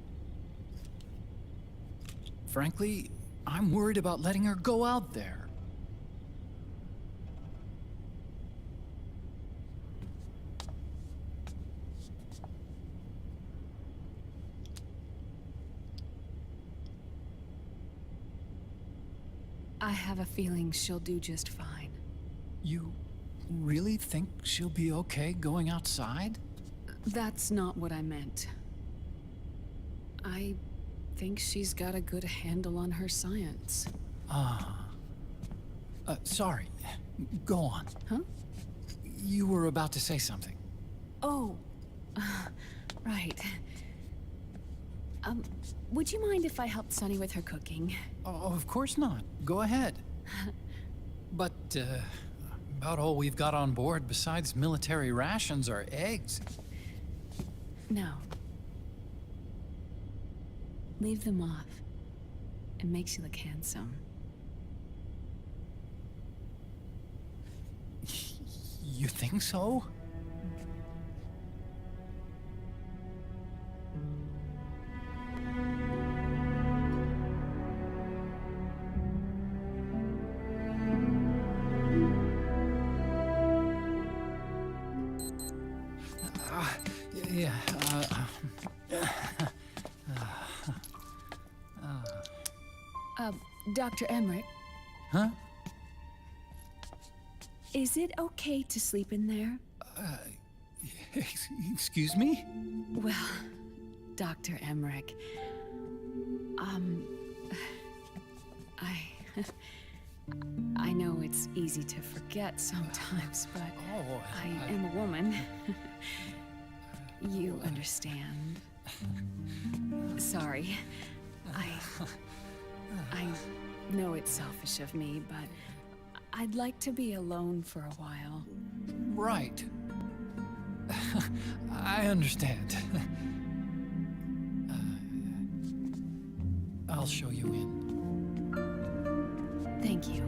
[SPEAKER 1] Frankly, I'm worried about letting her go out there.
[SPEAKER 11] I have a feeling she'll do just fine.
[SPEAKER 1] You really think she'll be okay going outside?
[SPEAKER 11] That's not what I meant. I think she's got a good handle on her science.
[SPEAKER 1] Sorry. Go on.
[SPEAKER 11] Huh?
[SPEAKER 1] You were about to say something.
[SPEAKER 11] Oh, right. Would you mind if I helped Sunny with her cooking?
[SPEAKER 1] Oh, of course not. Go ahead. But, about all we've got on board besides military rations are eggs.
[SPEAKER 11] No. Leave them off. It makes you look handsome.
[SPEAKER 1] You think so?
[SPEAKER 11] Dr. Emmerich,
[SPEAKER 1] Huh?
[SPEAKER 11] is it okay to sleep in there?
[SPEAKER 1] Excuse me?
[SPEAKER 11] Well, Dr. Emmerich, I know it's easy to forget sometimes, but I am a woman. You understand. Sorry. I know it's selfish of me, but I'd like to be alone for a while.
[SPEAKER 1] Right. I understand. I'll show you in.
[SPEAKER 11] Thank you.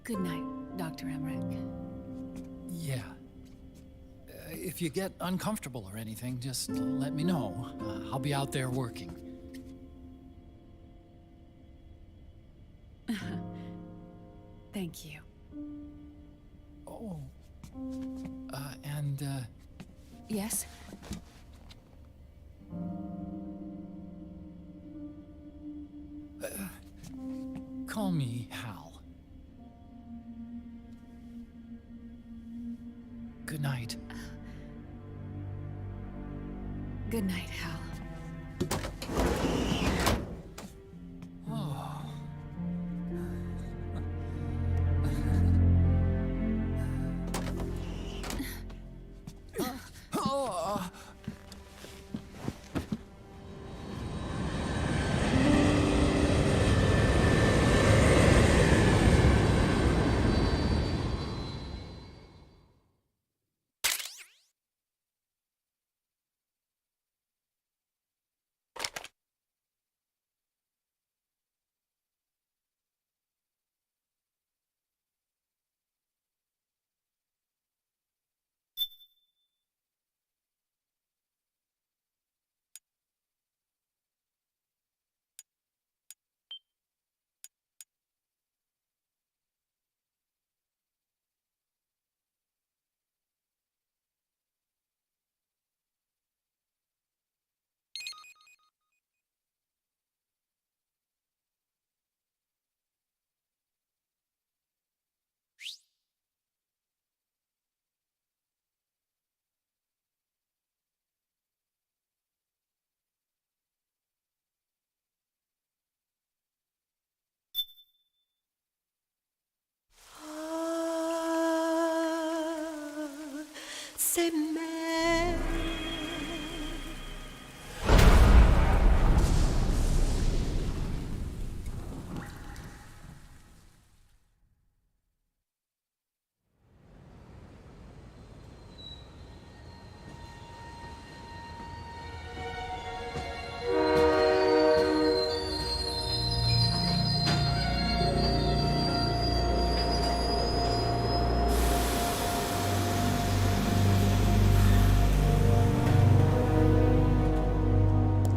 [SPEAKER 11] Good night, Dr. Emmerich.
[SPEAKER 1] Yeah. If you get uncomfortable or anything, just let me know. I'll be out there working.
[SPEAKER 11] Thank you.
[SPEAKER 1] Oh.
[SPEAKER 11] Yes?
[SPEAKER 1] Call me Hal. Good night.
[SPEAKER 11] Good night, Hal.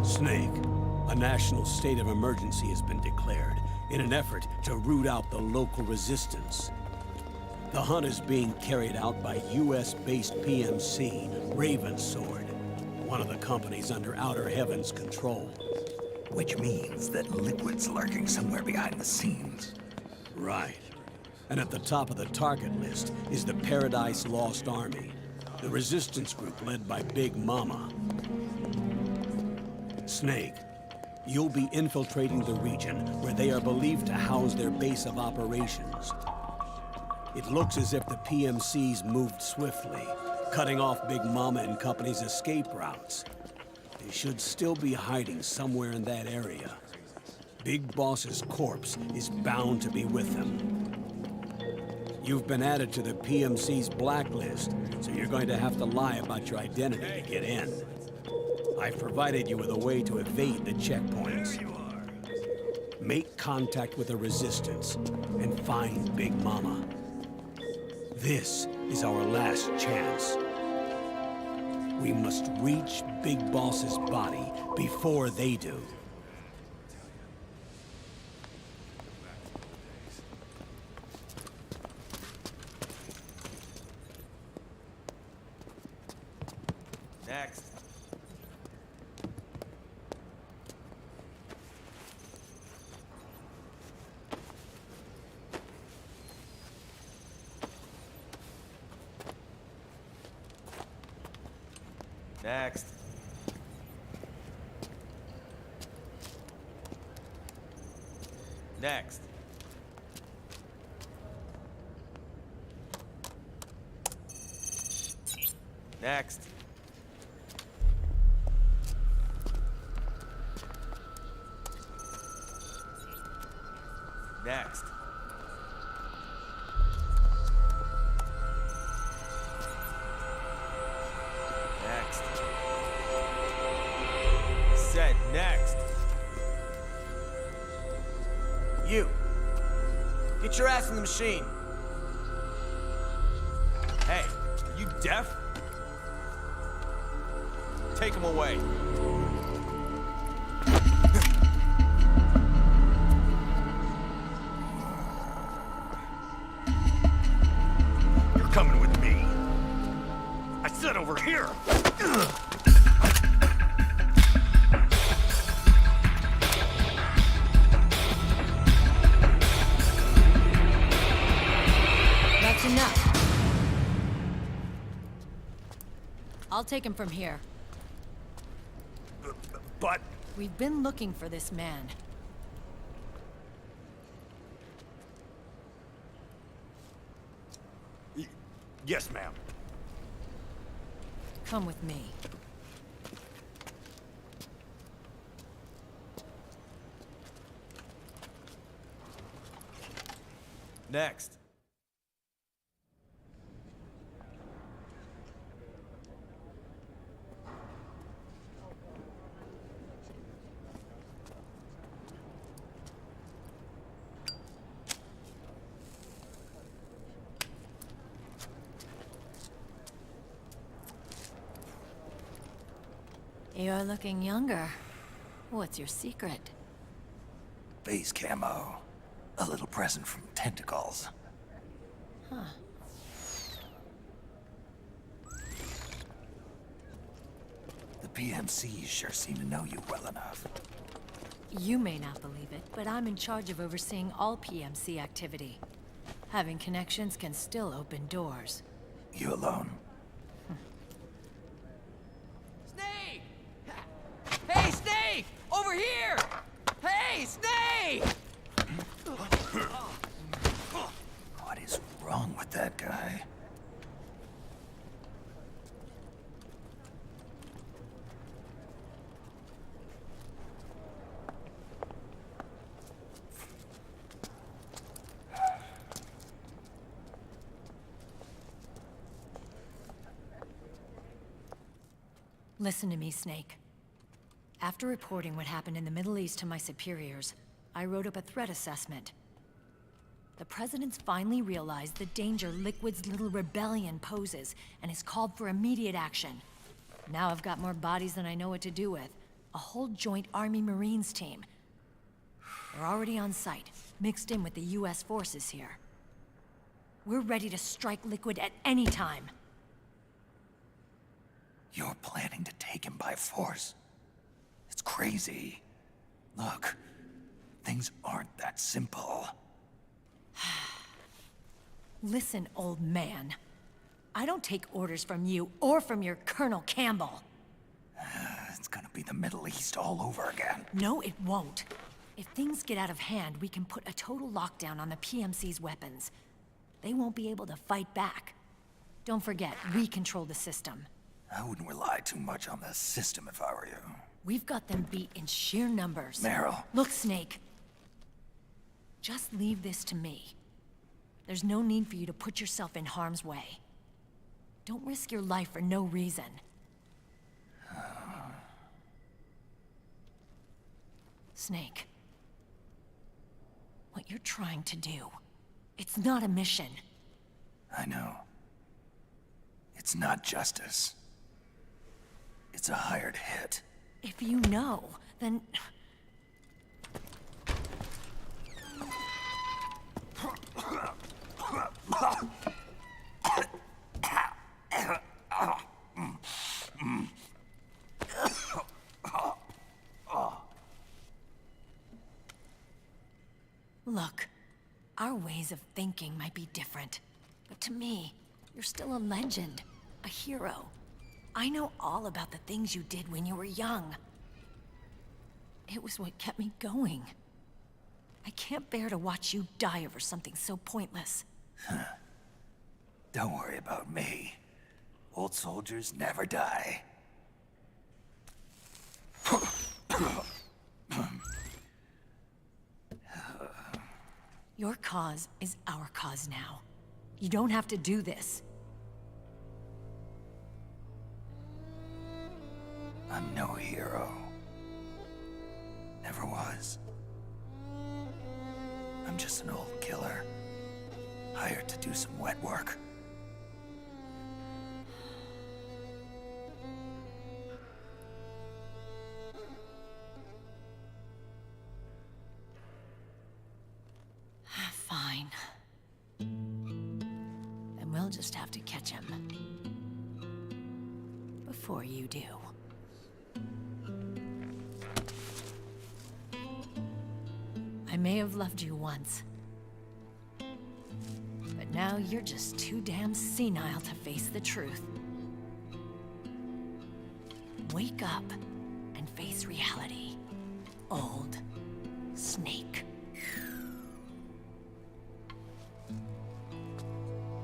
[SPEAKER 13] Snake, a national state of emergency has been declared in an effort to root out the local resistance. The hunt is being carried out by US-based PMC, Ravensword, one of the companies under Outer Heaven's control.
[SPEAKER 3] Which means that Liquid's lurking somewhere behind the scenes.
[SPEAKER 13] Right. And at the top of the target list is the Paradise Lost Army, the resistance group led by Big Mama. Snake, you'll be infiltrating the region where they are believed to house their base of operations. It looks as if the PMC's moved swiftly, cutting off Big Mama and company's escape routes. They should still be hiding somewhere in that area. Big Boss's corpse is bound to be with them. You've been added to the PMC's blacklist, so you're going to have to lie about your identity to get in. I've provided you with a way to evade the checkpoints. Make contact with the Resistance and find Big Mama. This is our last chance. We must reach Big Boss's body before they do.
[SPEAKER 14] Next. Next. Next. Next. Next. Next. Said next. You. Get your ass in the machine. Hey, are you deaf? Take him away.
[SPEAKER 4] You're coming with me. I said over here.
[SPEAKER 15] That's enough. I'll take him from here.
[SPEAKER 4] But...
[SPEAKER 15] We've been looking for this man.
[SPEAKER 4] Yes, ma'am.
[SPEAKER 15] Come with me.
[SPEAKER 14] Next.
[SPEAKER 15] You're looking younger. What's your secret?
[SPEAKER 3] Base camo. A little present from Tentacles.
[SPEAKER 15] Huh.
[SPEAKER 3] The PMCs sure seem to know you well enough.
[SPEAKER 15] You may not believe it, but I'm in charge of overseeing all PMC activity. Having connections can still open doors.
[SPEAKER 3] You alone?
[SPEAKER 16] Snake! Hey, Snake! Over here! Hey, Snake!
[SPEAKER 3] What is wrong with that guy?
[SPEAKER 15] Listen to me, Snake. After reporting what happened in the Middle East to my superiors, I wrote up a threat assessment. The President's finally realized the danger Liquid's little rebellion poses and has called for immediate action. Now I've got more bodies than I know what to do with. A whole joint Army-Marines team. We're already on site, mixed in with the US forces here. We're ready to strike Liquid at any time.
[SPEAKER 3] You're planning to take him by force? It's crazy. Look, things aren't that simple.
[SPEAKER 15] Listen, old man. I don't take orders from you or from your Colonel Campbell.
[SPEAKER 3] It's gonna be the Middle East all over again.
[SPEAKER 15] No, it won't. If things get out of hand, we can put a total lockdown on the PMC's weapons. They won't be able to fight back. Don't forget, we control the system.
[SPEAKER 3] I wouldn't rely too much on the system if I were you.
[SPEAKER 15] We've got them beat in sheer numbers.
[SPEAKER 3] Meryl.
[SPEAKER 15] Look, Snake. Just leave this to me. There's no need for you to put yourself in harm's way. Don't risk your life for no reason. Snake. What you're trying to do, it's not a mission.
[SPEAKER 3] I know. It's not justice. It's a hired hit.
[SPEAKER 15] If you know, then... Look, our ways of thinking might be different, but to me, you're still a legend, a hero. I know all about the things you did when you were young. It was what kept me going. I can't bear to watch you die over something so pointless.
[SPEAKER 3] Don't worry about me. Old soldiers never die.
[SPEAKER 15] Your cause is our cause now. You don't have to do this.
[SPEAKER 3] I'm no hero. Never was. I'm just an old killer, hired to do some wet work.
[SPEAKER 15] Fine. Then we'll just have to catch him. Before you do. I may have loved you once. But now you're just too damn senile to face the truth. Wake up and face reality. Old Snake.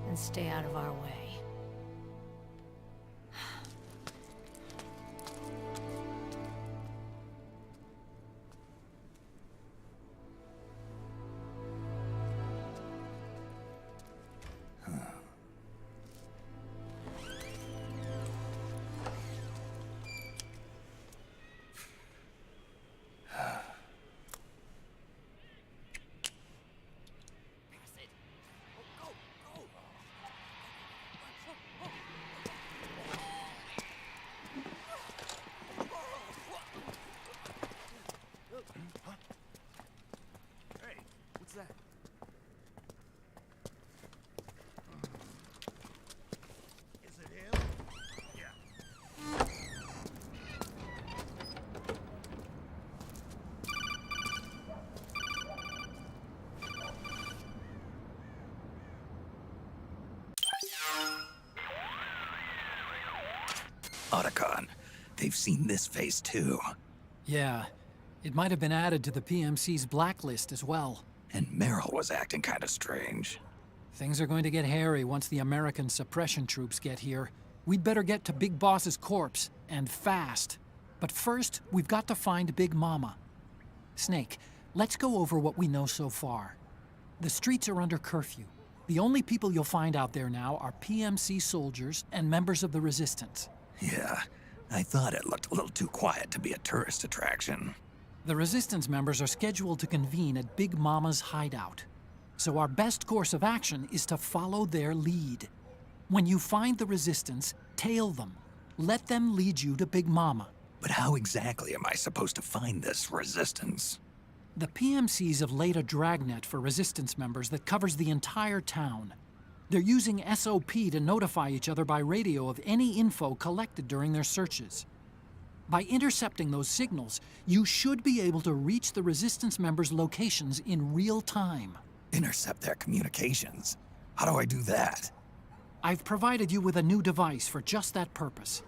[SPEAKER 15] And stay out of our way.
[SPEAKER 3] Otacon, they've seen this face too.
[SPEAKER 1] Yeah, it might have been added to the PMC's blacklist as well.
[SPEAKER 3] And Meryl was acting kind of strange.
[SPEAKER 1] Things are going to get hairy once the American suppression troops get here. We'd better get to Big Boss's corpse, and fast. But first, we've got to find Big Mama. Snake, let's go over what we know so far. The streets are under curfew. The only people you'll find out there now are PMC soldiers and members of the Resistance.
[SPEAKER 3] Yeah, I thought it looked a little too quiet to be a tourist attraction.
[SPEAKER 1] The Resistance members are scheduled to convene at Big Mama's hideout. So our best course of action is to follow their lead. When you find the Resistance, tail them. Let them lead you to Big Mama.
[SPEAKER 3] But how exactly am I supposed to find this Resistance?
[SPEAKER 1] The PMCs have laid a dragnet for Resistance members that covers the entire town. They're using SOP to notify each other by radio of any info collected during their searches. By intercepting those signals, you should be able to reach the Resistance members' locations in real time.
[SPEAKER 3] Intercept their communications? How do I do that?
[SPEAKER 1] I've provided you with a new device for just that purpose.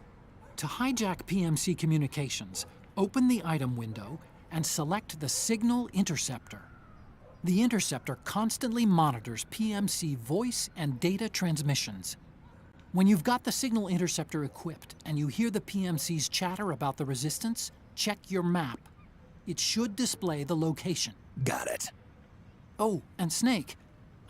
[SPEAKER 1] To hijack PMC communications, open the item window and select the Signal Interceptor. The interceptor constantly monitors PMC voice and data transmissions. When you've got the Signal Interceptor equipped and you hear the PMC's chatter about the Resistance, check your map. It should display the location.
[SPEAKER 3] Got it.
[SPEAKER 1] Oh, and Snake,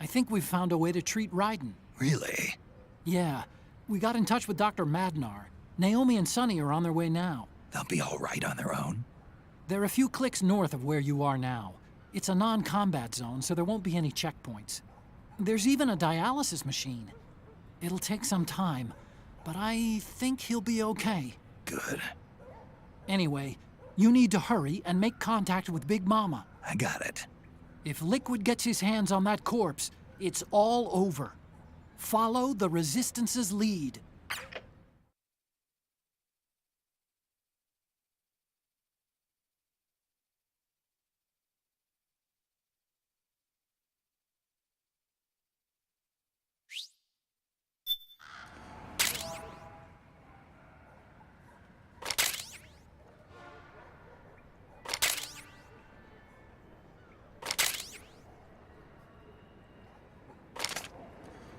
[SPEAKER 1] I think we've found a way to treat Raiden.
[SPEAKER 3] Really?
[SPEAKER 1] Yeah, we got in touch with Dr. Madnar. Naomi and Sonny are on their way now.
[SPEAKER 3] They'll be all right on their own.
[SPEAKER 1] They're a few clicks north of where you are now. It's a non-combat zone, so there won't be any checkpoints. There's even a dialysis machine. It'll take some time, but I think he'll be okay.
[SPEAKER 3] Good.
[SPEAKER 1] Anyway, you need to hurry and make contact with Big Mama.
[SPEAKER 3] I got it.
[SPEAKER 1] If Liquid gets his hands on that corpse, it's all over. Follow the Resistance's lead.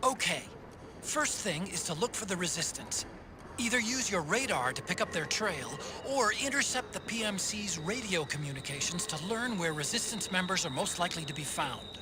[SPEAKER 1] Okay, first thing is to look for the Resistance. Either use your radar to pick up their trail, or intercept the PMC's radio communications to learn where Resistance members are most likely to be found.